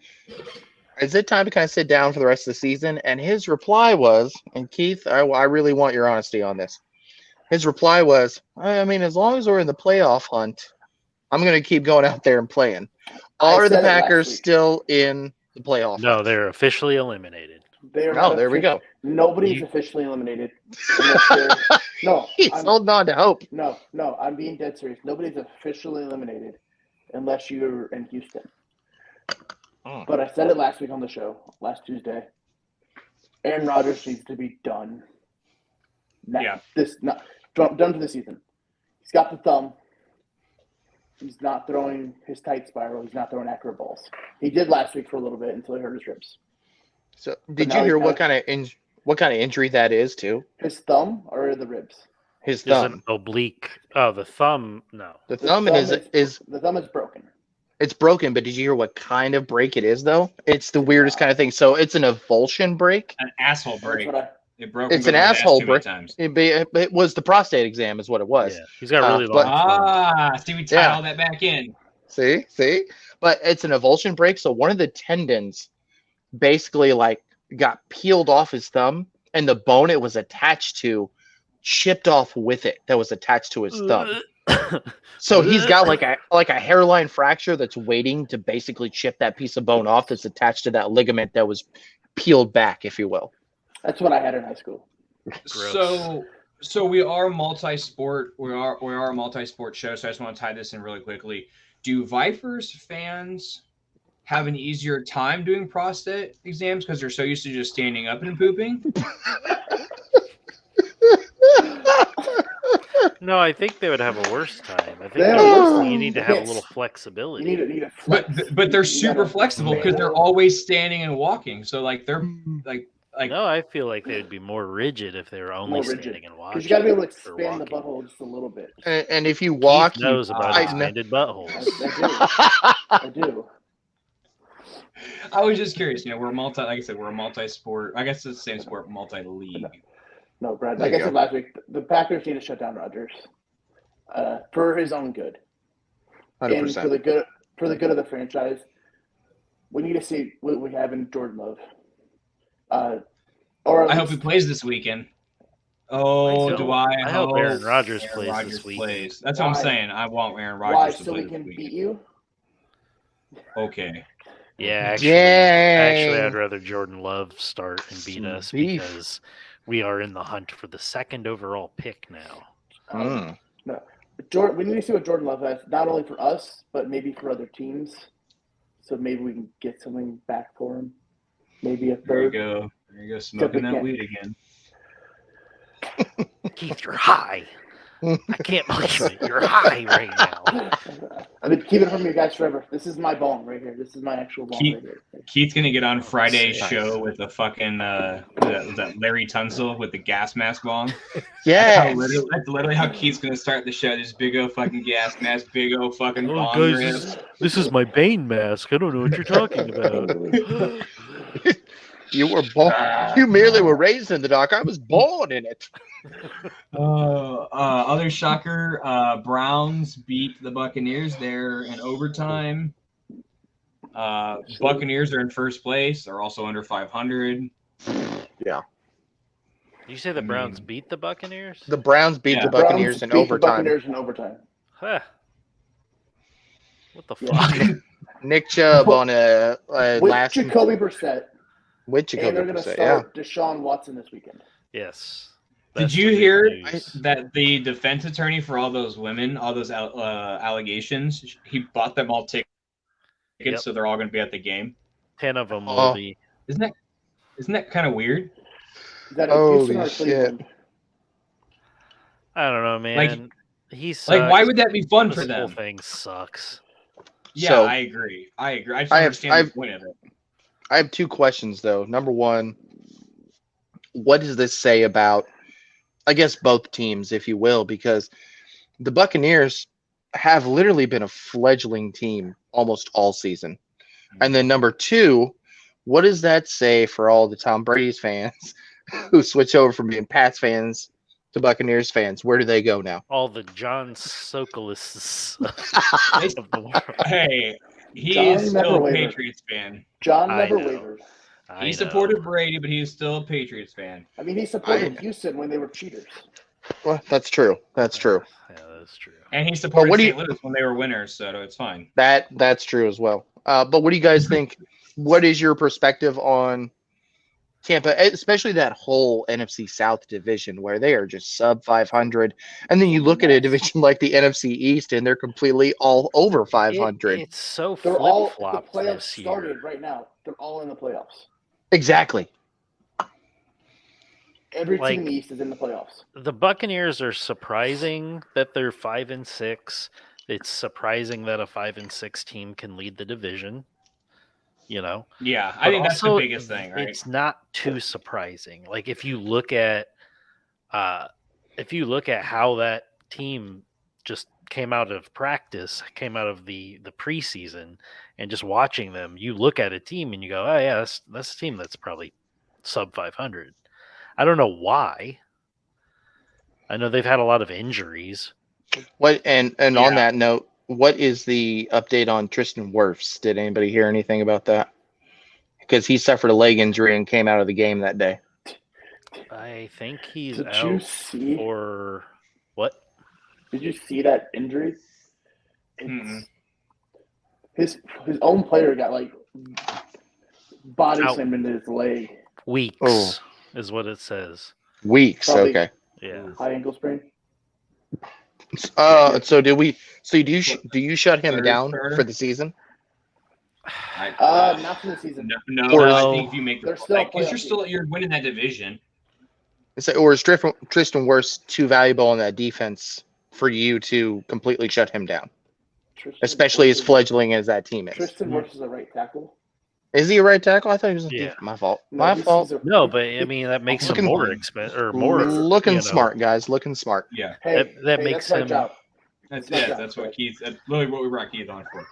is it time to kind of sit down for the rest of the season? And his reply was, and Keith, I really want your honesty on this. His reply was, I mean, as long as we're in the playoff hunt, I'm going to keep going out there and playing. Are the Packers still in the playoff No, hunt? they're officially eliminated. There we go. Nobody's officially eliminated. No, He's holding on to hope. No, I'm being dead serious. Nobody's officially eliminated unless you're in Houston. But I said it last week on the show, last Tuesday. Aaron Rodgers needs to be done. Done for the season. He's got the thumb. He's not throwing his tight spiral. He's not throwing accurate balls. He did last week for a little bit until he hurt his ribs. So, did you hear what kind of injury that is too? His thumb or the ribs? His There's thumb. an oblique. Oh, the thumb. No. The thumb is the thumb is broken. It's broken, but did you hear what kind of break it is though? It's the weirdest kind of thing. So it's an avulsion break. An asshole break. It broke. It's an asshole break. It was the prostate exam, is what it was. Yeah, he's got really long. See, we tied all that back in. See, but it's an avulsion break. So one of the tendons basically got peeled off his thumb, and the bone it was attached to chipped off with it that was attached to his thumb. So he's got like a hairline fracture that's waiting to basically chip that piece of bone off that's attached to that ligament that was peeled back, if you will. That's what I had in high school. So we are multi-sport. We are a multi-sport show. So I just want to tie this in really quickly. Do Vipers fans have an easier time doing prostate exams because they're so used to just standing up and pooping? No, I think they would have a worse time. I think They have a worse time. you need to have a little flexibility. You need a flex. But they're super flexible because they're always standing and walking. So like they're like No, I feel like they would be more rigid if they were only standing and watching. Because you got to be able to expand the butthole just a little bit. And if you walk, Keith knows about expanded buttholes. I do. I was just curious. We're like I said, we're a multi-sport. I guess it's the same sport, multi-league. No, Brad. Like I said last week, the Packers need to shut down Rodgers for his own good, 100%. and for the good of the franchise. We need to see what we have in Jordan Love. Or I hope he plays this weekend. Oh, do I? I hope Aaron Rodgers plays this weekend. That's what I'm saying. I want Aaron Rodgers to play so we can this beat you. Okay. Yeah, actually, I'd rather Jordan Love start and beat us because we are in the hunt for the 2nd overall pick now. No, Jordan. We need to see what Jordan Love has, not only for us, but maybe for other teams. So maybe we can get something back for him. Maybe a third. There you go, smoking that weed again. Keith, you're high. I can't believe it. You're high right now. I've been keeping it from you guys forever. This is my bong right here. This is my actual bong right here. Keith's gonna get on Friday's show with the fucking that Larry Tunsil with the gas mask bong. Yeah, that's literally how Keith's gonna start the show. This big old fucking gas mask, big old fucking bong. Guys, this is my Bane mask. I don't know what you're talking about. You were born. You merely were raised in the dark. I was born in it. Other shocker, Browns beat the Buccaneers there in overtime. Buccaneers are in first place. They're also under 500. Yeah. Did you say the Browns beat the Buccaneers? The Browns beat the Buccaneers in overtime. Huh. What the fuck? Nick Chubb on a last Jacoby Brissett. With Jacoby and they're going to start Deshaun Watson this weekend. Yes. Did you hear that the defense attorney for all those women, all those allegations, he bought them all tickets, so they're all going to be at the game? 10 of them will be. Isn't that kind of weird? Is that Holy shit! I don't know, man. Why would that be fun for them? This whole thing sucks. Yeah, so, I agree. I just understand the point of it. I have 2 questions, though. Number one, what does this say about, I guess, both teams, if you will? Because the Buccaneers have literally been a fledgling team almost all season. And then number 2, what does that say for all the Tom Brady's fans who switch over from being Pats fans to Buccaneers fans? Where do they go now? All the John Sokolists of the world. Hey, he is still a Patriots fan. John never wavered. He supported Brady, but he's still a Patriots fan. I mean, he supported Houston when they were cheaters. Well, that's true. That's true. Yeah, that's true. And he supported St. Louis when they were winners, so it's fine. That's true as well. But what do you guys think? What is your perspective on Tampa, especially that whole NFC South division where they are just sub 500, and then you look at a division like the NFC East and they're completely all over 500. It's so they're all the flip-flop playoffs this year. started right now. They're all in the playoffs. Exactly. Every team in the East is in the playoffs. The Buccaneers are surprising that they're 5-6. It's surprising that a 5-6 team can lead the division. Yeah, I think that's the biggest thing, right? It's not too surprising. Like if you look at how that team just came out of practice, came out of the preseason, and just watching them, you look at a team and you go, oh yeah, that's a team that's probably sub 500. I don't know why. I know they've had a lot of injuries. On that note, what is the update on Tristan Wirfs? Did anybody hear anything about that? Because he suffered a leg injury and came out of the game that day. I think he's Did you out see? for what? Did you see that injury? Mm-mm. His own player got like body Out. slammed into his leg. Weeks Oh. is what it says. Weeks. Probably- Okay. Yeah. High ankle sprain. So do we? So do you shut him Third down starter? for the season? Not for the season. No, Or- I think if you make They're still because playoff you're winning that division. Or is Tristan Wirfs too valuable in that defense for you to completely shut him down, especially as fledgling as that team is? Tristan Wirfs is a right tackle. Is he a right tackle? I thought he was. Yeah. My fault. No, My he's- fault. he's a- No, but I mean that makes him Looking- more expensive or more Looking you know, smart, guys. Looking smart. Yeah, Hey, That hey, makes that's my him- job. that's My job. That's what Keith. That's literally what we brought Keith on for.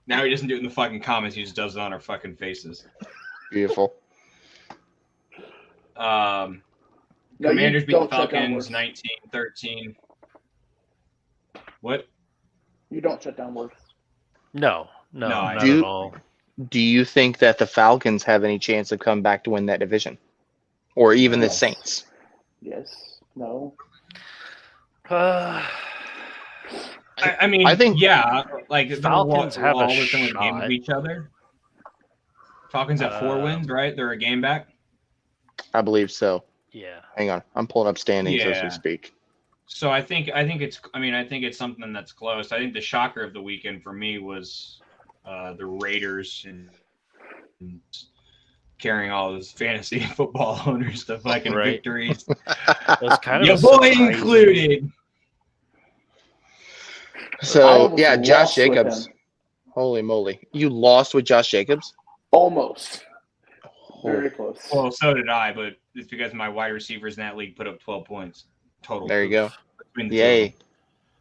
Now he doesn't do it in the fucking comments. He just does it on our fucking faces. Beautiful. No, you Commanders beat the don't shut down Falcons Wirfs. 19-13. What? You don't shut down Wirfs. No, No, not do- at all. Do you think that the Falcons have any chance of coming back to win that division, or even the Yes. Saints? Yes. No. I mean, I think- yeah, like Falcons they're have a all within a game shot. of each other. Falcons have 4 wins, right? They're a game back. I believe so. Yeah. Hang on, I'm pulling up standings as Yeah. we speak. So I think it's something that's close. I think the shocker of the weekend for me was the Raiders and carrying all those fantasy football owners to fucking Right. victories. That's kind of Your a boy surprising- included. I So almost yeah, Josh lost with Jacobs. him. Holy moly, you lost with Josh Jacobs. Almost. Oh, Very close. Well, so did I, but it's because my wide receivers in that league put up 12 points total. there you go. between the two of Yay.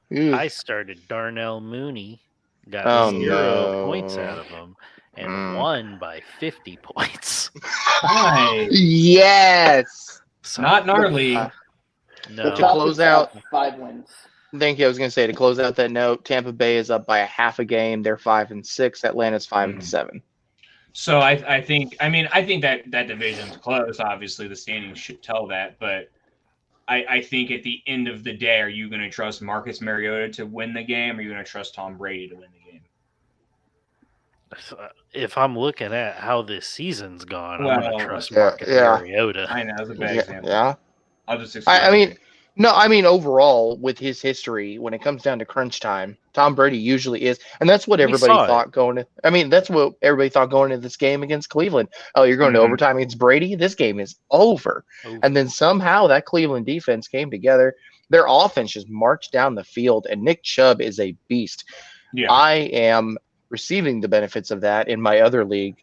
them. Ooh. I started Darnell Mooney, got Oh, 0 no. points out of him, and Mm. won by 50 points. Nice. Yes. So, Not in our league. Uh, no. to close out- 5 wins. Thank you. I was going to say, to close out that note, Tampa Bay is up by a half a game. They're 5-6. Atlanta's 5-7. So I think that division's close. Obviously, the standings should tell that, but I think at the end of the day, are you going to trust Marcus Mariota to win the game, or are you going to trust Tom Brady to win the game? If I'm looking at how this season's gone, I'm Well, going to trust yeah, Marcus yeah. Mariota. I know that's a bad Yeah, example. yeah. I'll just explain. I mean, no, I mean overall with his history, when it comes down to crunch time, Tom Brady usually is, and that's what We everybody saw it. thought going. I mean, that's what everybody thought going into this game against Cleveland. Oh, you're going to Mhm. overtime against Brady. This game is over. Over. And then somehow that Cleveland defense came together. Their offense just marched down the field, and Nick Chubb is a beast. yeah. I am receiving the benefits of that in my other league.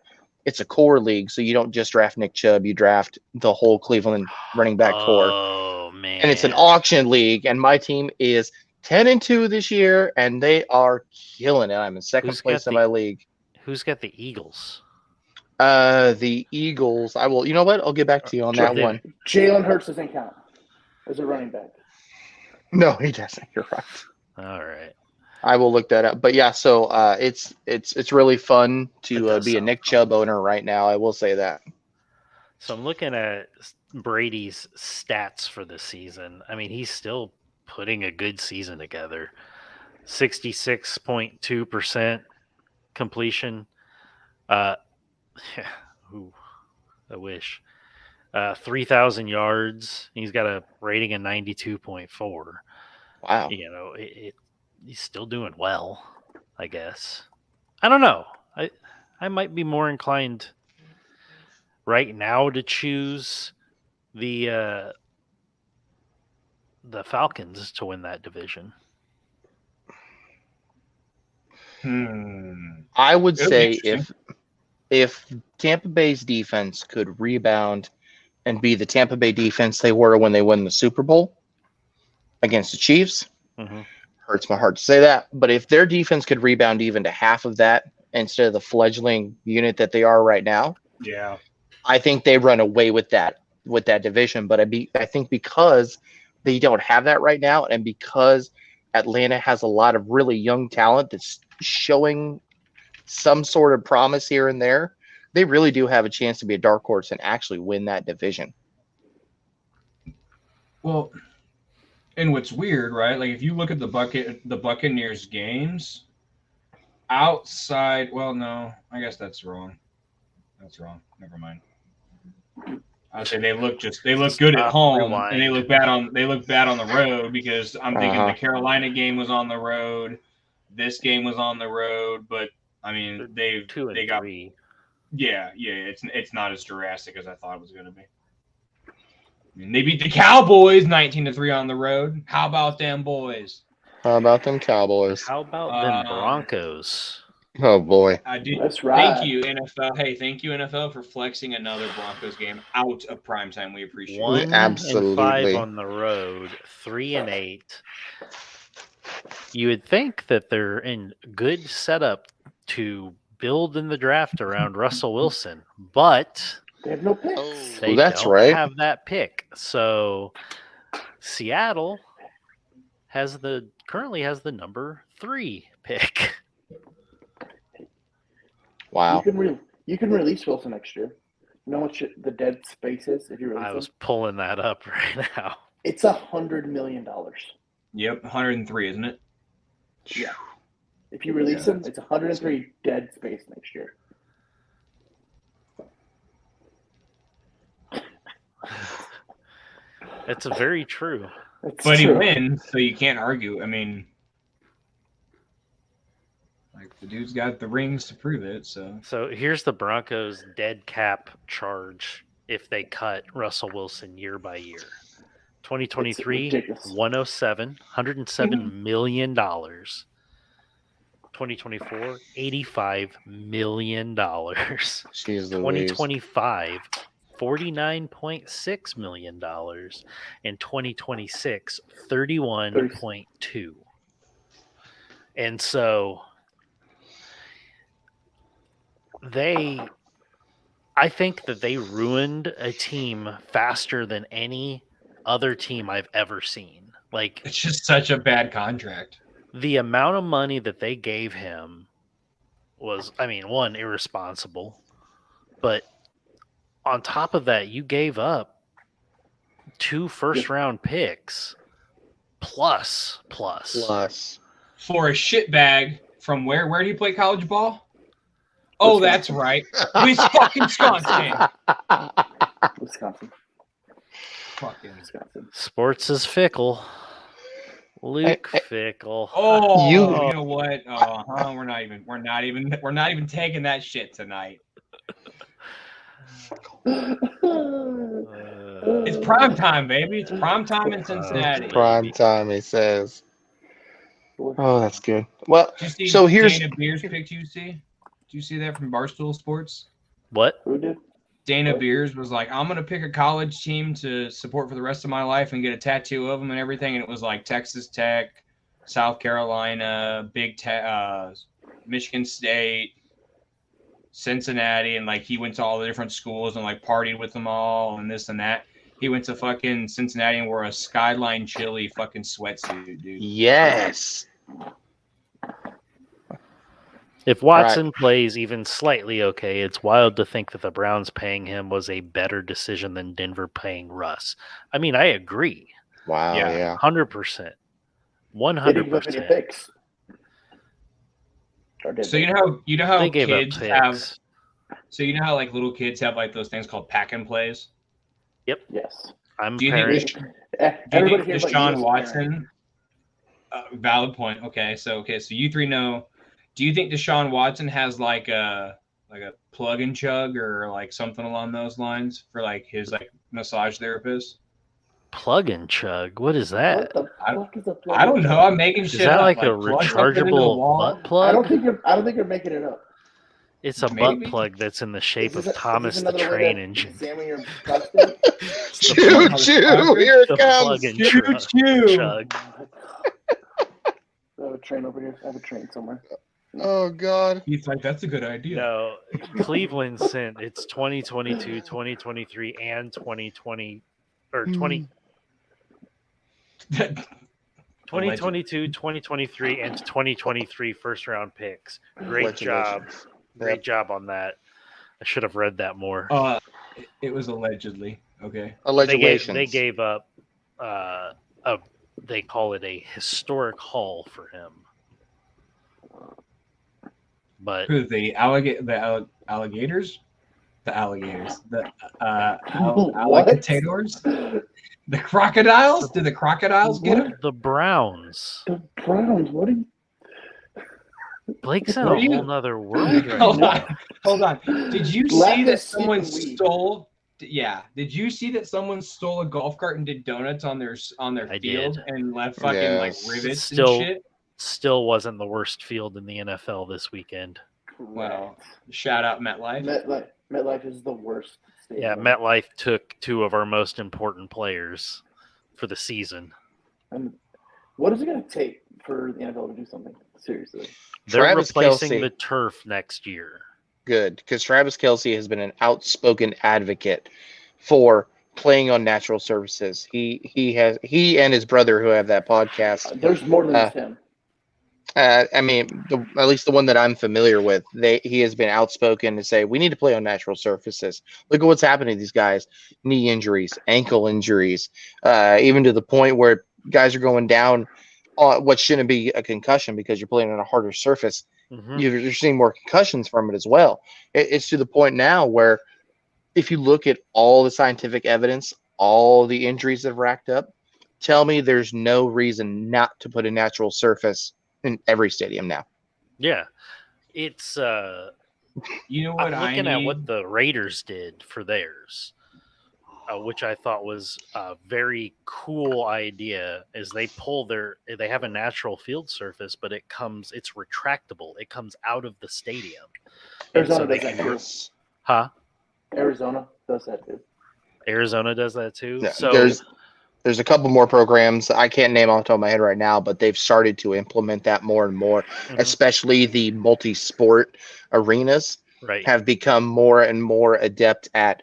It's a core league, so you don't just draft Nick Chubb, you draft the whole Cleveland running back core. Oh, man. And it's an auction league, and my team is 10-2 this year, and they are killing it. I'm in second Who's place got in the- my league. Who's got the Eagles? The Eagles. I will. You know what? I'll get back to you on that Then- one. Jalen Hurts doesn't count as a running back. No, he doesn't. You're right. All right. I will look that up. But yeah, so it's really fun It to does be a sound Nick fun. Chubb owner right now. I will say that. So I'm looking at Brady's stats for this season. I mean, he's still putting a good season together. 66.2% completion. Ooh, I wish. 3,000 yards. He's got a rating of 92.4. Wow. You know, he's still doing well, I guess. I don't know. I might be more inclined right now to choose the Falcons to win that division. I would It'll be say interesting. if Tampa Bay's defense could rebound and be the Tampa Bay defense they were when they won the Super Bowl against the Chiefs, Mhm. hurts my heart to say that, but if their defense could rebound even to half of that instead of the fledgling unit that they are right now, Yeah. I think they run away with that division. But I think because they don't have that right now, and because Atlanta has a lot of really young talent that's showing some sort of promise here and there, they really do have a chance to be a dark horse and actually win that division. Well, and what's weird, right? Like if you look at the Buccaneers games outside, well, no, I guess that's wrong. That's wrong. Never mind. I say they look good at home, and they look bad on the road because I'm thinking the Carolina game was on the road, this game was on the road, but I mean they got 3. Yeah, it's not as drastic as I thought it was going to be. I mean, they beat the Cowboys 19-3 on the road. How about them boys? How about them Cowboys? How about them Broncos? Oh boy. That's right. Thank you, NFL. Hey, thank you, NFL, for flexing another Broncos game out of primetime. We appreciate it. 1-5 on the road, 3-8. You would think that they're in good setup to build in the draft around Russell Wilson, but They have no picks. they that's don't right. have that pick. So Seattle currently has the number 3 pick. Wow. You can release Wilson next year. You know what the dead space is if you release I was him? pulling that up right now. It's $100 million. Yep, 103, isn't it? Yeah. If you release him, it's 103 dead space next year. It's very true. But he wins, so you can't argue. I mean, like the dude's got the rings to prove it. So here's the Broncos' dead cap charge if they cut Russell Wilson year by year. 2023, 107, $107 million. 2024, $85 million. 2025, $49.6 million. And 2026, $31.2. And so I think that they ruined a team faster than any other team I've ever seen. Like, it's just such a bad contract. The amount of money that they gave him was, I mean, one, irresponsible, but on top of that, you gave up 2 first-round picks plus. For a shitbag from where? Where do you play college ball? Oh, that's right. Wisconsin. Fucking Wisconsin. Sports is fickle. Luke Fickle. Oh, you know what? We're not even taking that shit tonight. It's prime time, baby. It's prime time in Cincinnati. Prime time, he says. Oh, that's good. Well, so here's Dana Beers pick. Do you see that from Barstool Sports? What? Who did? Dana Beers was like, I'm going to pick a college team to support for the rest of my life and get a tattoo of them and everything. And it was like Texas Tech, South Carolina, Michigan State, Cincinnati. And like he went to all the different schools and like partied with them all and this and that. He went to fucking Cincinnati and wore a Skyline Chili fucking sweatsuit, dude. Yes. If Watson plays even slightly okay, it's wild to think that the Browns paying him was a better decision than Denver paying Russ. I mean, I agree. Wow, yeah. 100%. 100%. So you know how they gave kids up have. So you know how like little kids have like those things called pack and plays. Yep. Yes. Do you think Deshaun Watson? Valid point. Okay, so you three know. Do you think Deshaun Watson has like a plug and chug or like something along those lines for like his like massage therapist? Plug and chug? What is that? I don't know. I'm making shit up. Is that like a rechargeable butt plug? I don't think you're making it up. It's a butt plug that's in the shape of Thomas the Train Engine. Choo choo! Here it comes. Choo choo! I have a train over here. I have a train somewhere. Oh, God. He's like, that's a good idea. No, Cleveland sent it's 2022, 2023, and 2020 or 2022, 2023, and 2023 first round picks. Great job. Great job on that. I should have read that more. It was allegedly. Okay. Allegations. They gave up they call it a historic haul for him. But Who, the alligators? The alligators. The alligators? The crocodiles? Did the crocodiles get him? the Browns. The Browns. What are you? Blake's in What a are you- whole nother world right Hold now. on. Did you Let see that this someone sleeping weed. stole? Yeah. Did you see that someone stole a golf cart and did donuts on their I field did. and left fucking Yes. rivets Still- and shit? Still wasn't the worst field in the NFL this weekend. Well, shout out MetLife. MetLife is the worst Yeah, stadium. MetLife took 2 of our most important players for the season. And what is it going to take for the NFL to do something? Seriously. They're Travis replacing Kelce. the turf next year. Good, because Travis Kelce has been an outspoken advocate for playing on natural surfaces. He and his brother, who have that podcast. There's more than just him. I mean, at least the one that I'm familiar with, he has been outspoken to say we need to play on natural surfaces. Look at what's happening to these guys: knee injuries, ankle injuries, even to the point where guys are going down on what shouldn't be a concussion because you're playing on a harder surface. Mhm. You're seeing more concussions from it as well. It's to the point now where if you look at all the scientific evidence, all the injuries that have racked up, tell me there's no reason not to put a natural surface in every stadium now. Yeah. It's You know what I'm I looking at need? what the Raiders did for theirs, which I thought was a very cool idea. Is they have a natural field surface, but it's retractable. It comes out of the stadium. And Arizona so they does that can, too. huh? Arizona does that too. Arizona does that too. Yeah, So there's a couple more programs I can't name off the top of my head right now, but they've started to implement that more and more. Mhm. Especially the multi-sport arenas right. have become more and more adept at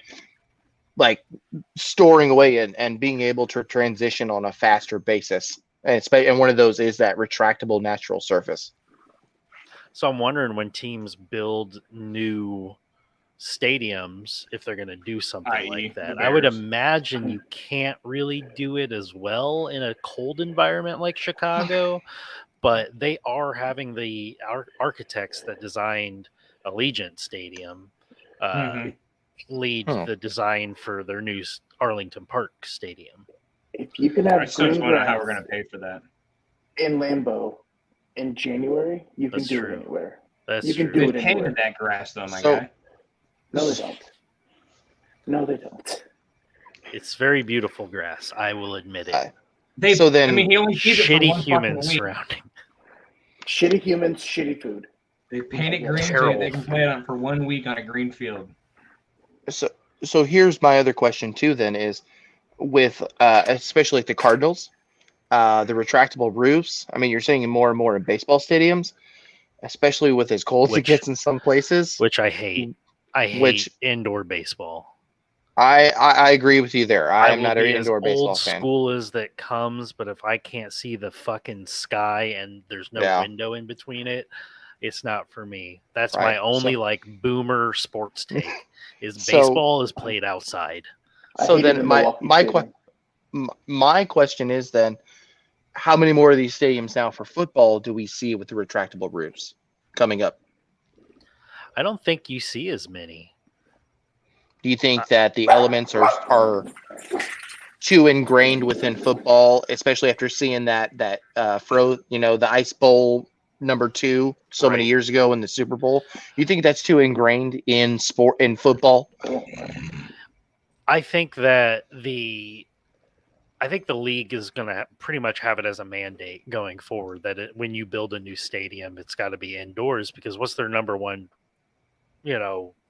like storing away and being able to transition on a faster basis. And one of those is that retractable natural surface. So I'm wondering when teams build new stadiums if they're going to do something i.e. like that. the I would Bears. imagine you can't really do it as well in a cold environment like Chicago, but they are having the architects that designed Allegiant Stadium lead the design for their new Arlington Park Stadium. If you can I have still just green wonder how grass we're going to pay for that. in Lambeau in January, you can That's do true. it anywhere. That's You can true. do They it anywhere. painted that grass though, my So- guy. No, they don't. No, they don't. It's very beautiful grass. I will admit it. So then- I mean, he only sees it for Shitty one fucking humans week. surrounding. Shitty humans, shitty food. They paint it Yeah, green so terrible. they can play it on for 1 week on a green field. So here's my other question too. Then is with especially like the Cardinals, the retractable roofs. I mean, you're seeing it more and more in baseball stadiums, especially with as cold as it Which- gets in some places. Which I hate. I hate Which- indoor baseball. I agree with you there. I am will not an be as indoor baseball old fan. school as that comes, but if I can't see the fucking sky and there's no Yeah. window in between it, it's not for me. That's Right. my only like boomer sports take. Is So- baseball is played outside. I So hated then the my Milwaukee my Stadium. my question is then, how many more of these stadiums now for football do we see with the retractable roofs coming up? I don't think you see as many. Do you think that the elements are too ingrained within football, especially after seeing that the Ice Bowl #2 so many Right. years ago in the Super Bowl? You think that's too ingrained in football? I think that the league is going to pretty much have it as a mandate going forward that when you build a new stadium, it's got to be indoors because what's their number one,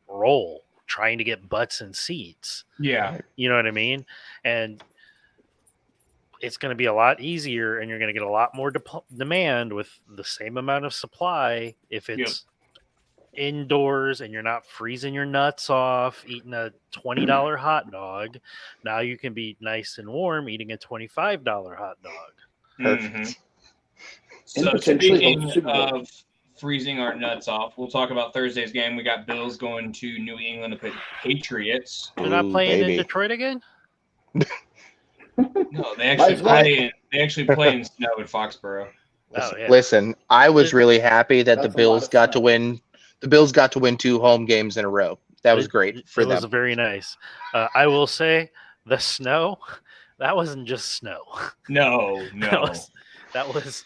role? Trying to get butts in seats. Yeah. You know what I mean? And it's going to be a lot easier and you're going to get a lot more demand with the same amount of supply if it's indoors and you're not freezing your nuts off eating a $20 hot dog. Now you can be nice and warm eating a $25 hot dog. Perfect. Mhm. And So potentially speaking host Super Bowl. of freezing our nuts off, we'll talk about Thursday's game. We got Bills going to New England to play Patriots. They're not Ooh, playing baby. in Detroit again? No, they Might actually as well. play. They actually play in snow at Foxborough. Oh, yeah. Listen, I was really happy that the That's a lot Bills of got to snow. win. The Bills got to win 2 home games in a row. That was great for It was them. very nice. I will say the snow, that wasn't just snow. No. That was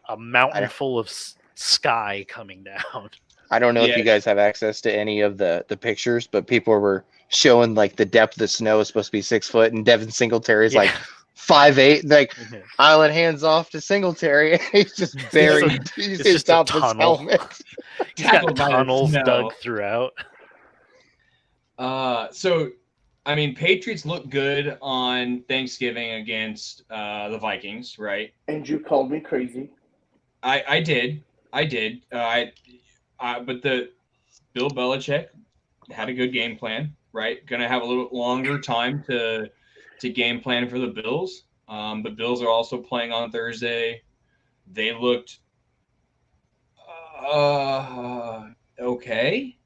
a mountain full of sky coming down. I don't know if Yeah. you guys have access to any of the pictures, but people were showing like the depth of the snow is supposed to be 6 foot, and Devin Singletary's like 5'8". Like Island hands off to Singletary, and he's just buried. He's it's just a top of his tunnel. helmet. He's got Tackled by the tunnels snow. dug throughout. So, I mean, Patriots look good on Thanksgiving against the Vikings, right? And you called me crazy. I did. But the Bill Belichick had a good game plan, right? Going to have a little longer time to game plan for the Bills. The Bills are also playing on Thursday. They looked okay.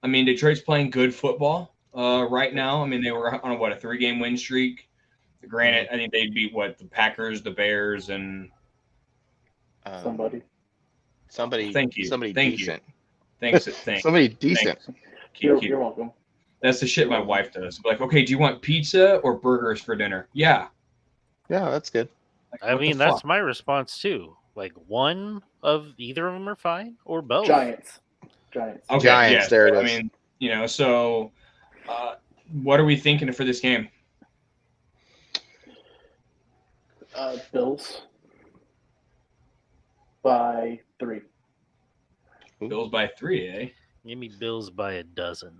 I mean, Detroit's playing good football right now. I mean, they were on a 3-game win streak. Granted, I think they beat the Packers, the Bears, and Somebody. Thank you. Somebody Thank decent. You. Thanks. Somebody decent. You're welcome. That's the shit my wife does. Like, okay, do you want pizza or burgers for dinner? Yeah. Yeah, that's good. Like, I what the mean, that's fuck? my response too. Like one of either of them are fine, or both. Giants. Okay, Giants, yeah, there it so, is. I mean, so what are we thinking for this game? Bills by 3. Bills by 3, eh? Give me Bills by a dozen.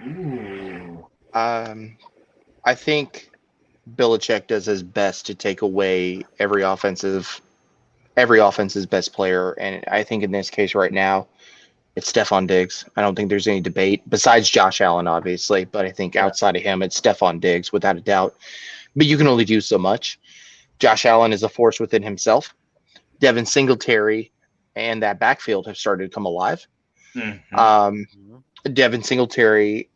Ooh. I think Belichick does his best to take away every offense's best player, and I think in this case right now, it's Stephon Diggs. I don't think there's any debate besides Josh Allen, obviously, but I think outside of him, it's Stephon Diggs without a doubt. But you can only do so much. Josh Allen is a force within himself. Devin Singletary and that backfield have started to come alive. Mm-hmm. Devin Singletary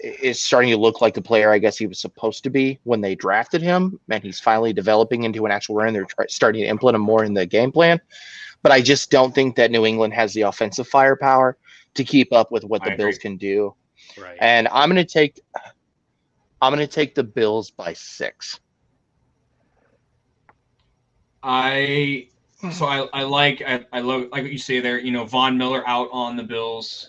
is starting to look like the player I guess he was supposed to be when they drafted him, and he's finally developing into an actual runner. They're starting to implement him more in the game plan. But I just don't think that New England has the offensive firepower to keep up with what the Bills can do. Right. And I'm going to take the Bills by 6. I love like what you say there. You know, Von Miller out on the Bills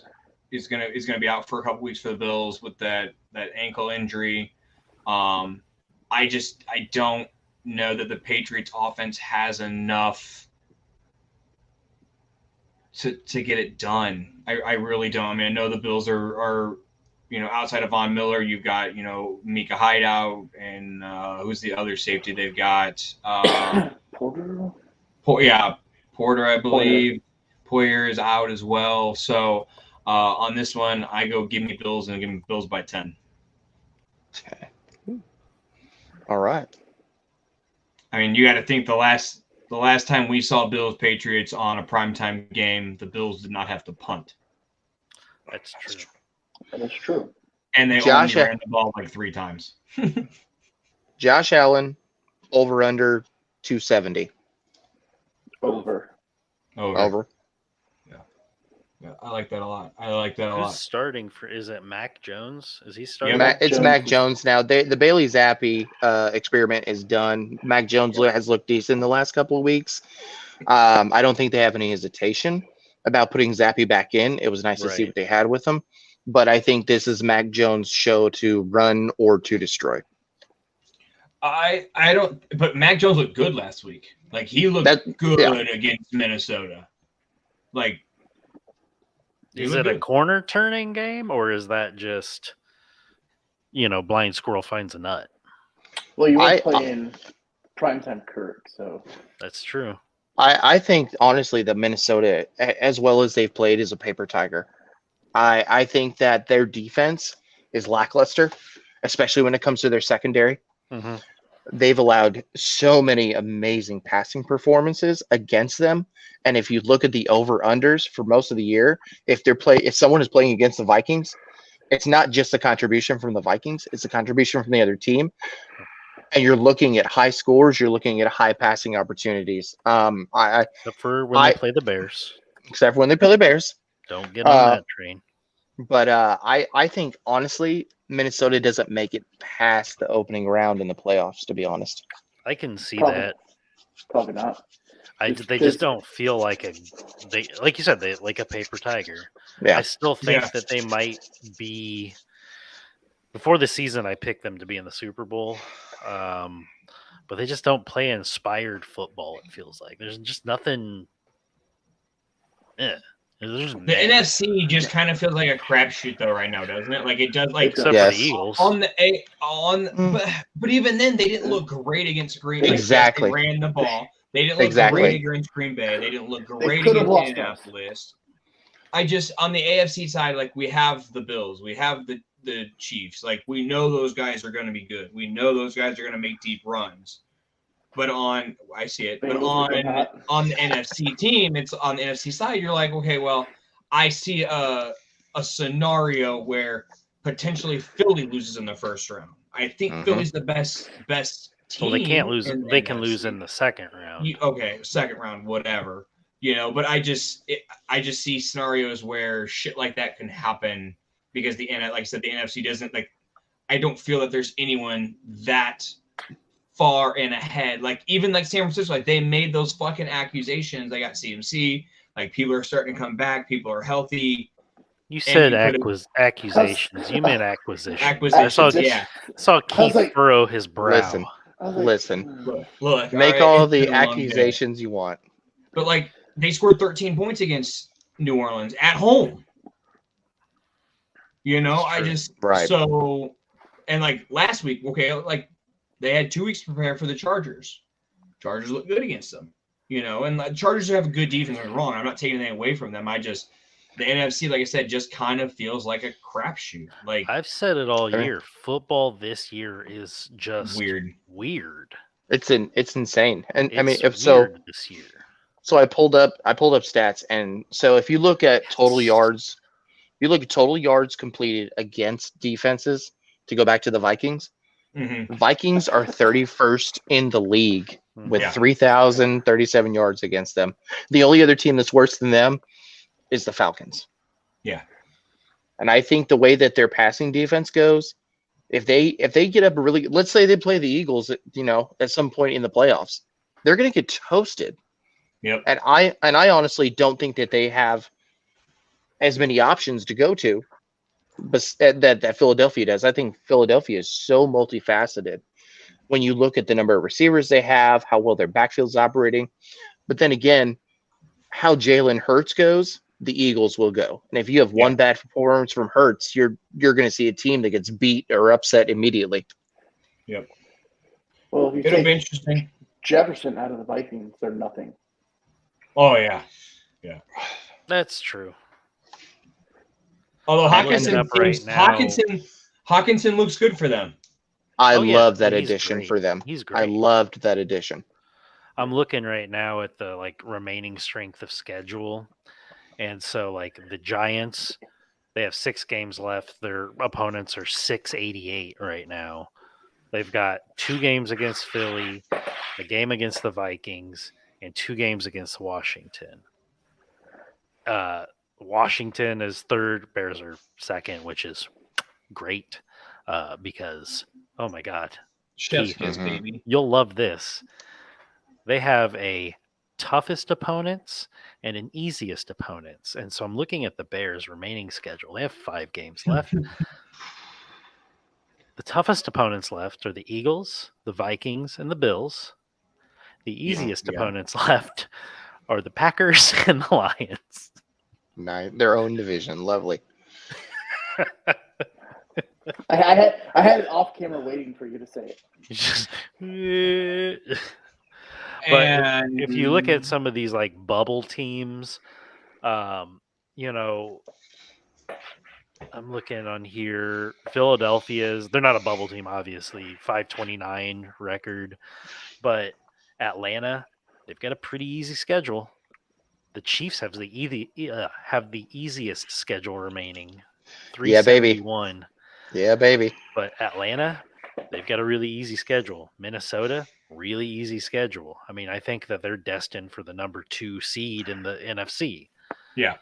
is gonna be out for a couple weeks for the Bills with that ankle injury. I don't know that the Patriots offense has enough to get it done. I really don't. I mean, I know the Bills are outside of Von Miller, you've got Mika Hideout and who's the other safety they've got? Porter. Porter, I believe. Poyer is out as well. So on this one, I go give me Bills and give me Bills by 10. Okay. All right. I mean, you got to think the last time we saw Bills Patriots on a primetime game, the Bills did not have to punt. That's true. That is true. And they only ran the ball like 3 times. Josh Allen, over under 270. Over. Yeah, I like that a lot. Who's starting for? Is it Mac Jones? Is he starting? It's Mac Jones now. The Bailey Zappi experiment is done. Mac Jones has looked decent the last couple of weeks. I don't think they have any hesitation about putting Zappi back in. It was nice to see what they had with him. But I think this is Mac Jones' show to run or to destroy. I don't. But Mac Jones looked good last week. Like he looked good against Minnesota. Like, is it a corner turning game, or is that just blind squirrel finds a nut? Well, you were playing primetime Kurt, so that's true. I think honestly that Minnesota, as well as they've played, is a paper tiger. I think that their defense is lackluster, especially when it comes to their secondary. Mm-hmm. They've allowed so many amazing passing performances against them. And if you look at the over-unders for most of the year, if someone is playing against the Vikings, it's not just a contribution from the Vikings; it's a contribution from the other team. And you're looking at high scores. You're looking at high passing opportunities. Except for when they play the Bears. Except for when they play the Bears. Don't get on that train. But I think honestly, Minnesota doesn't make it past the opening round in the playoffs. To be honest, I can see Probably. that. Probably not. They just don't feel like like you said, they like a paper tiger. Yeah. I still think that they might be. Before the season, I picked them to be in the Super Bowl, but they just don't play inspired football. It feels like there's just nothing. The NFC just kind of feels like a crapshoot though right now, doesn't it? Like it does, like except for the Eagles. But even then they didn't look great against Green Bay. Exactly. They ran the ball. They didn't look great against Green Bay. They didn't look great against Indianapolis. I just on the AFC side, like we have the Bills, we have the Chiefs. Like we know those guys are going to be good. We know those guys are going to make deep runs. But on the NFC team, it's on the NFC side. You're like, okay, well, I see a scenario where potentially Philly loses in the first round. I think Philly's the best team. Well, they can't lose. They can lose in the second round. Second round, whatever. But I just see scenarios where shit like that can happen because like I said, the NFC doesn't like. I don't feel that there's anyone that far in ahead. Like even like San Francisco, like they made those fucking accusations. They got CMC. Like people are starting to come back. People are healthy. You said accusations. You meant acquisition. Acquisitions. I saw Keith furrow his brow. Listen. Look. Make all the accusations you want. But like they scored 13 points against New Orleans at home. So, and like last week, like they had 2 weeks to prepare for the Chargers. Chargers look good against them, and the Chargers have a good defense. I'm wrong. I'm not taking anything away from them. The NFC, like I said, just kind of feels like a crapshoot. Like I've said it all year. Football this year is just weird. It's insane. And it's I mean, this year. So I pulled up stats, and so if you look at total yards, completed against defenses. To go back to the Vikings, Vikings are 31st in the league with 3,037 yards against them. The only other team that's worse than them is the Falcons. Yeah. And I think the way that their passing defense goes, if they get up let's say they play the Eagles, at some point in the playoffs, they're going to get toasted. Yep. And I honestly don't think that they have as many options to go to, but that Philadelphia does. I think Philadelphia is so multifaceted when you look at the number of receivers they have, how well their backfield's operating. But then again, how Jalen Hurts goes, the Eagles will go. And if you have one bad performance from Hurts, you're going to see a team that gets beat or upset immediately. Yep. Well, if you it'll be interesting. Jefferson out of the Vikings, they're nothing. Oh yeah. That's true. Although Hawkinson looks good for them. I love that addition for them. He's great. I loved that addition. I'm looking right now at the remaining strength of schedule. And so the Giants, they have 6 games left. Their opponents are 688 right now. They've got 2 games against Philly, a game against the Vikings, and 2 games against Washington. Washington is 3rd, Bears are 2nd, which is great because, oh my God, Chef's kiss, baby. You'll love this. They have a toughest opponents and an easiest opponents. And so I'm looking at the Bears' remaining schedule. They have 5 games left. The toughest opponents left are the Eagles, the Vikings, and the Bills. The easiest opponents left are the Packers and the Lions. Nice. Their own division. Lovely. I had it off camera waiting for you to say it. But if you look at some of these bubble teams, I'm looking on here. Philadelphia's, they're not a bubble team, obviously, 529 record, but Atlanta, they've got a pretty easy schedule. The Chiefs have the easiest schedule remaining. Yeah, baby. 371. Yeah, baby. But Atlanta, they've got a really easy schedule. Minnesota, really easy schedule. I mean, I think that they're destined for the number 2 seed in the NFC. Yeah.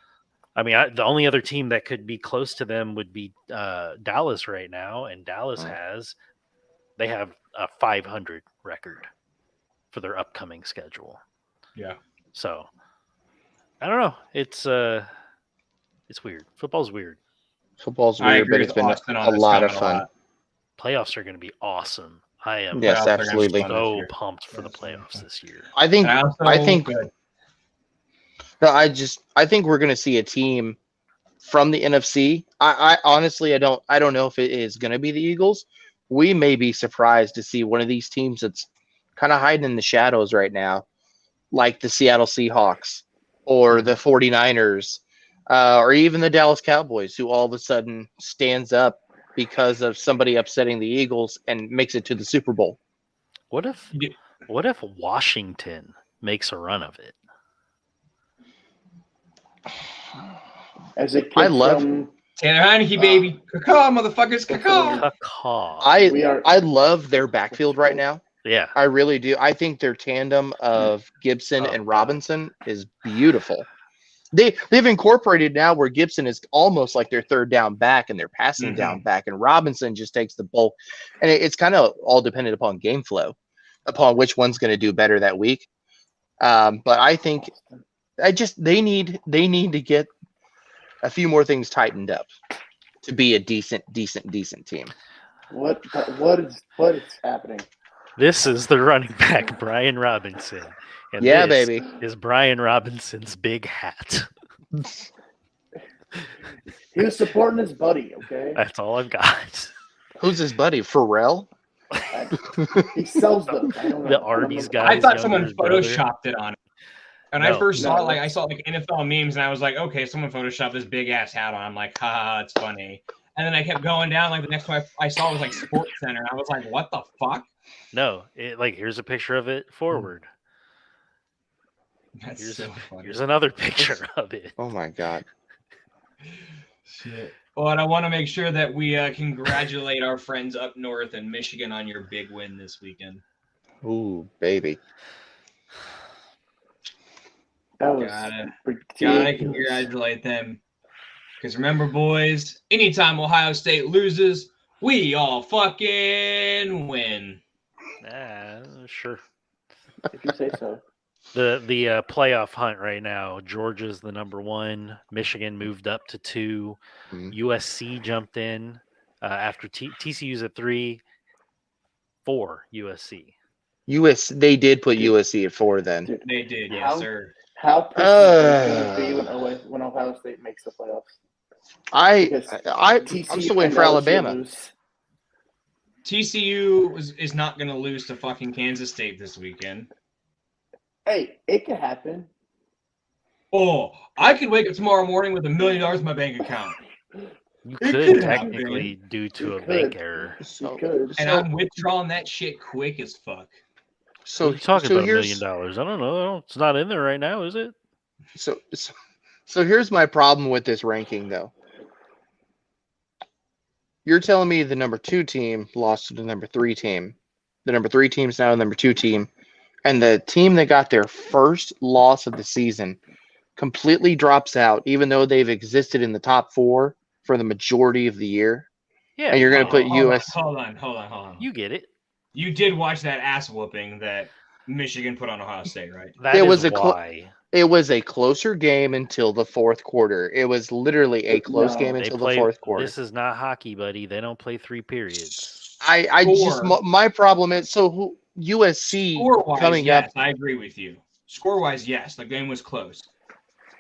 I mean, the only other team that could be close to them would be Dallas right now, and Dallas they have a 500 record for their upcoming schedule. Yeah. So I don't know. It's weird. Football's weird. Football's I weird, agree but it's with been Austin on a this lot of comment a fun. lot. Playoffs are going to be awesome. I am Yes, Playoffs are gonna be absolutely. fun this so year. pumped for the playoffs this year. I think Good. no, I think we're going to see a team from the NFC. I honestly I don't know if it is going to be the Eagles. We may be surprised to see one of these teams that's kind of hiding in the shadows right now, like the Seattle Seahawks or the 49ers, or even the Dallas Cowboys, who all of a sudden stands up because of somebody upsetting the Eagles and makes it to the Super Bowl. What if Washington makes a run of it? As a kid I love- from, Taylor Heineke, baby. Cacaw, motherfuckers. Cacaw. I love their backfield right now. Yeah. I really do. I think their tandem of Gibson and Robinson is beautiful. They've incorporated now where Gibson is almost like their third down back and their passing down back, and Robinson just takes the bulk. And it's kind of all dependent upon game flow, upon which one's going to do better that week. But I think they need to get a few more things tightened up to be a decent team. what is happening? This is the running back, Brian Robinson. And Yeah, this baby. is Brian Robinson's big hat. He was supporting his buddy, okay? That's all I've got. Who's his buddy? Pharrell? He sells them. I don't know. The Arby's guy. I thought someone photoshopped it on it. And I No. first saw it, I saw like NFL memes, and I was like, okay, someone photoshopped this big ass hat on. I'm like, haha, it's funny. And then I kept going down. Like the next one I saw was like Sports Center. And I was like, what the fuck? No, here's a picture of it forward. That's so funny. Here's another picture of it. Oh my God. Shit. But I want to make sure that we congratulate our friends up north in Michigan on your big win this weekend. Ooh, baby. That was Gotta ridiculous. congratulate them. Because remember, boys, anytime Ohio State loses, we all fucking win. Sure. If you say so. The playoff hunt right now, Georgia's the number 1. Michigan moved up to 2. USC jumped in after TCU's at 3. 4 USC. They did put USC at 4 then. Dude, They did, yes, sir. How pissed are you going to be when Ohio State makes the playoffs? I'm TCU still waiting for and LSU Alabama. lose. TCU is not going to lose to fucking Kansas State this weekend. Hey, it could happen. Oh, I could wake up tomorrow morning with $1 million in my bank account. You It could could technically happen. due to You a could. bank error. You could. And I'm withdrawing that shit quick as fuck. So You're talking about $1 here's million. I don't know. It's not in there right now, is it? so here's my problem with this ranking though. You're telling me the number 2 team lost to the number 3 team. The number 3 team's now the number 2 team. And the team that got their first loss of the season completely drops out, even though they've existed in the top 4 for the majority of the year. Yeah. And you're going to put Hold US. on, hold on. You get it. You did watch that ass whooping that Michigan put on Ohio State, right? That It is was a why. It was a closer game until the fourth quarter. It was literally a close game They until play, the fourth quarter. This is not hockey, buddy. They don't play 3 periods. I just my problem is USC Score-wise, coming yes, up. I agree with you. Score-wise, yes, the game was close.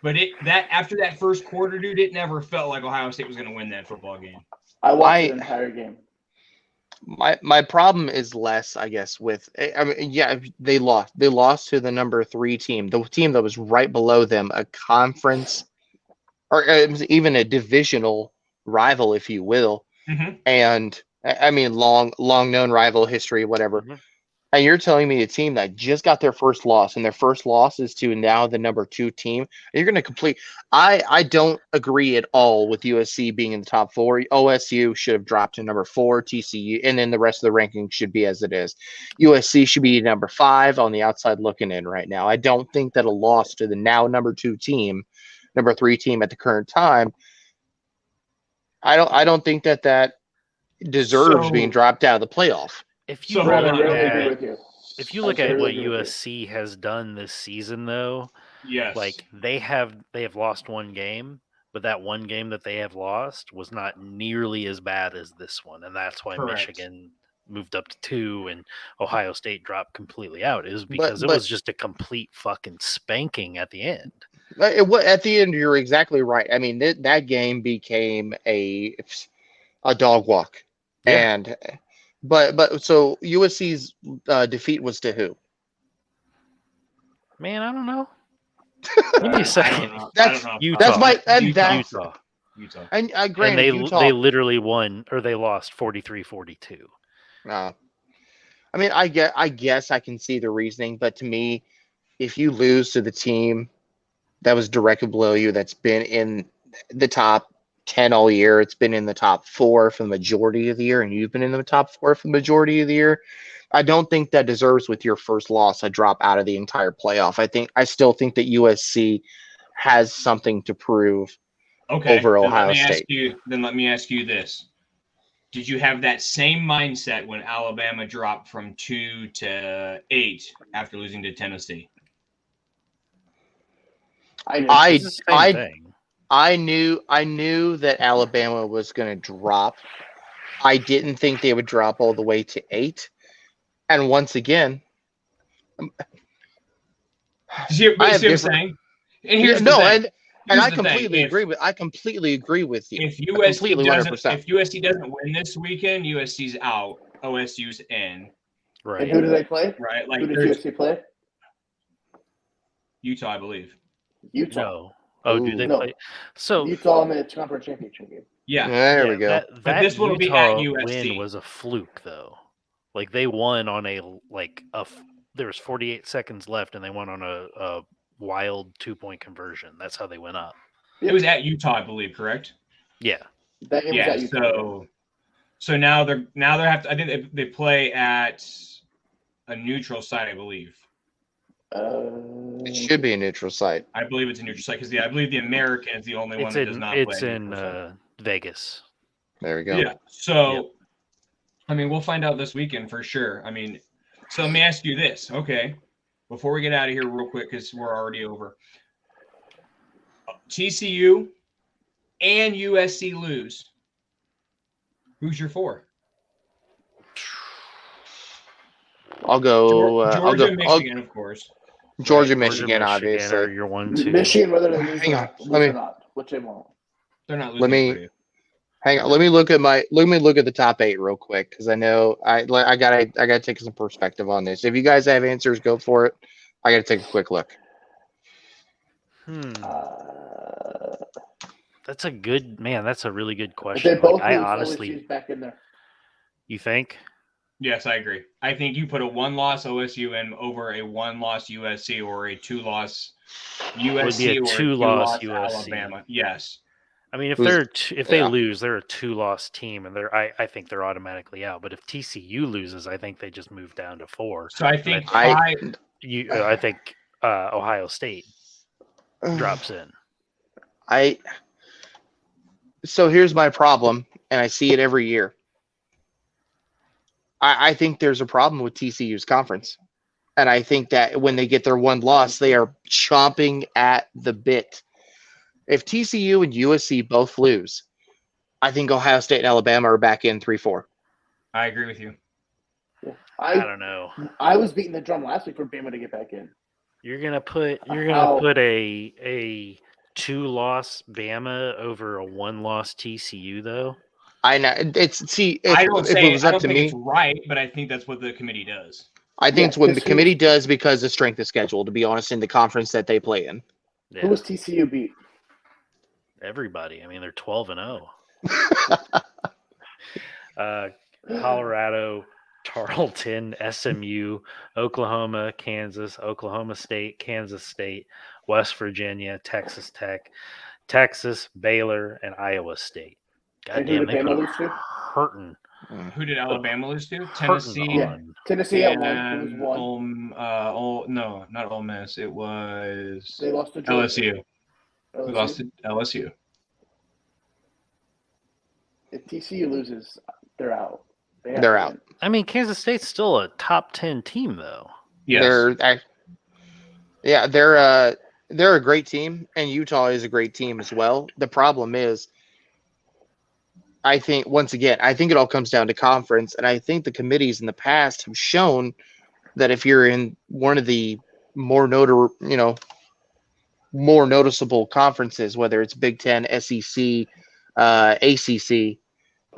But after that first quarter, dude, it never felt like Ohio State was going to win that football game. I watched the entire game. My problem is less, I guess, with they lost. They lost to the number 3 team, the team that was right below them, a conference or it was even a divisional rival, if you will. Mm-hmm. And I mean, long known rival history, whatever. Mhm. And you're telling me a team that just got their first loss, and their first loss is to now the number 2 team. You're going to complete. I don't agree at all with USC being in the top 4. OSU should have dropped to number 4. TCU, and then the rest of the ranking should be as it is. USC should be number 5 on the outside looking in right now. I don't think that a loss to the now number 2 team, number 3 team at the current time. I don't think that deserves being dropped out of the playoff. If you Brad, I really agree with you. If you look at what USC has done this season, though, Yes. like they have lost one game, but that one game that they have lost was not nearly as bad as this one, and that's why Correct. Michigan moved up to 2 and Ohio State dropped completely out. It was because it was just a complete fucking spanking at the end. At the end, you're exactly right. I mean, that game became a dog walk, and. But so USC's defeat was to who? Man, I don't know. Give me a second. That's Utah. That's my and Utah. And they Utah. They literally won, or they lost 43-42. I mean, I guess I can see the reasoning, but to me, if you lose to the team that was directly below you, that's been in the top 10 all year, it's been in the top 4 for the majority of the year, and you've been in the top 4 for the majority of the year, I don't think that deserves with your first loss a drop out of the entire playoff. I still think that USC has something to prove over Ohio State. Then let me ask you this. Did you have that same mindset when Alabama dropped from 2 to 8 after losing to Tennessee? I knew that Alabama was going to drop. I didn't think they would drop all the way to 8. And once again, see what I'm saying? And here's I completely agree with you. If USC doesn't win this weekend, USC's out. OSU's in. Right. And who do they play? Right. Like who does USC play? Utah, I believe. Utah. No. Oh, do they play? So Utah in the conference championship game. Yeah. There we go. But this will be at USC. Win was a fluke, though. Like they won on there was 48 seconds left, and they won on a wild 2-point conversion. That's how they went up. It was at Utah, I believe, correct? Yeah. That game was at Utah. So now I think they play at a neutral site, I believe. It should be a neutral site. I believe it's a neutral site because I believe the American is the only one that does not play. It's in Vegas. There we go. Yeah. So, I mean, we'll find out this weekend for sure. I mean, so let me ask you this, okay? Before we get out of here real quick, because we're already over. TCU and USC lose. Who's your 4? I'll go. Georgia, Michigan, of course. Georgia, Michigan, obviously. Are your 1, 2. Michigan, whether they lose Hang on. or not, which they won't. They're not losing. Hang on. Let me look at the top 8 real quick because I know I gotta take some perspective on this. If you guys have answers, go for it. I gotta take a quick look. That's a really good question. They both I honestly back in there. You think? Yes, I agree. I think you put a 1-loss OSU in over a 1-loss USC or a 2-loss USC would be a 2-loss USC. Alabama. Yes. I mean, if they lose, they're a 2-loss team, and I think they're automatically out. But if TCU loses, I think they just move down to 4. So I think I think Ohio State drops in. So here's my problem, and I see it every year. I think there's a problem with TCU's conference. And I think that when they get their 1 loss, they are chomping at the bit. If TCU and USC both lose, I think Ohio State and Alabama are back in 3-4. I agree with you. Yeah. I don't know. I was beating the drum last week for Bama to get back in. You're gonna put a 2-loss Bama over a 1-loss TCU though. I know I don't think it's right, but I think that's what the committee does. I think it's what the committee does because of strength of schedule, to be honest, in the conference that they play in. Yeah. Who was TCU beat? Everybody. I mean, they're 12-0. Colorado, Tarleton, SMU, Oklahoma, Kansas, Oklahoma State, Kansas State, West Virginia, Texas Tech, Texas, Baylor, and Iowa State. And who Goddamn, did they Bama put lose to? hurting. Who did Alabama lose to? Hurting Tennessee. Yeah. on. Tennessee at one. It was And one. no, not Ole Miss. It was They lost to Georgia. LSU. We lost to LSU. If TCU loses, they're out. They're out. I mean, Kansas State's still a top 10 team, though. Yes. They're a great team, and Utah is a great team as well. The problem is, I think it all comes down to conference, and I think the committees in the past have shown that if you're in one of the more noticeable conferences, whether it's Big Ten, SEC, ACC,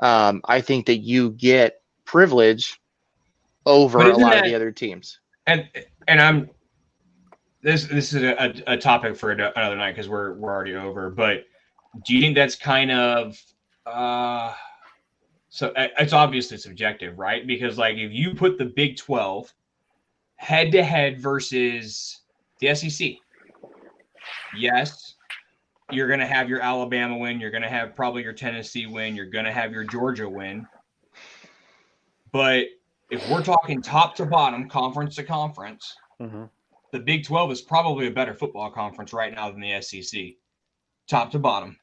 I think that you get privilege over a lot of the other teams. And I'm this is a topic for another night because we're already over. But do you think that's kind of so it's obviously subjective, right? Because like if you put the Big 12 head to head versus the SEC, yes, you're going to have your Alabama win. You're going to have probably your Tennessee win. You're going to have your Georgia win. But if we're talking top to bottom, conference to conference, the Big 12 is probably a better football conference right now than the SEC, top to bottom.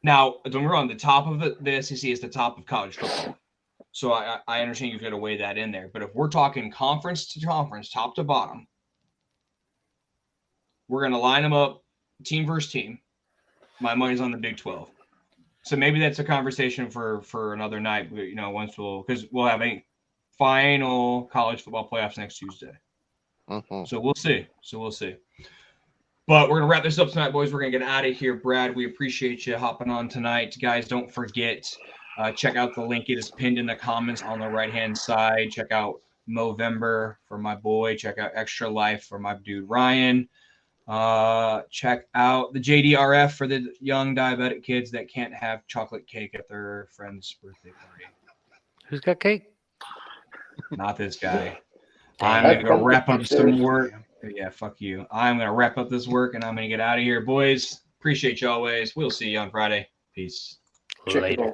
Now, don't get me wrong, the top of the SEC is the top of college football. So I understand you've got to weigh that in there. But if we're talking conference to conference, top to bottom, we're going to line them up team versus team. My money's on the Big 12. So maybe that's a conversation for another night, because we'll have a final college football playoffs next Tuesday. So we'll see. But we're going to wrap this up tonight, boys. We're going to get out of here. Brad, we appreciate you hopping on tonight. Guys, don't forget, check out the link. It is pinned in the comments on the right-hand side. Check out Movember for my boy. Check out Extra Life for my dude Ryan. Check out the JDRF for the young diabetic kids that can't have chocolate cake at their friend's birthday party. Who's got cake? Not this guy. I'm going to go wrap up some work. Yeah, fuck you. I'm going to wrap up this work, and I'm going to get out of here. Boys, appreciate you always. We'll see you on Friday. Peace. Later.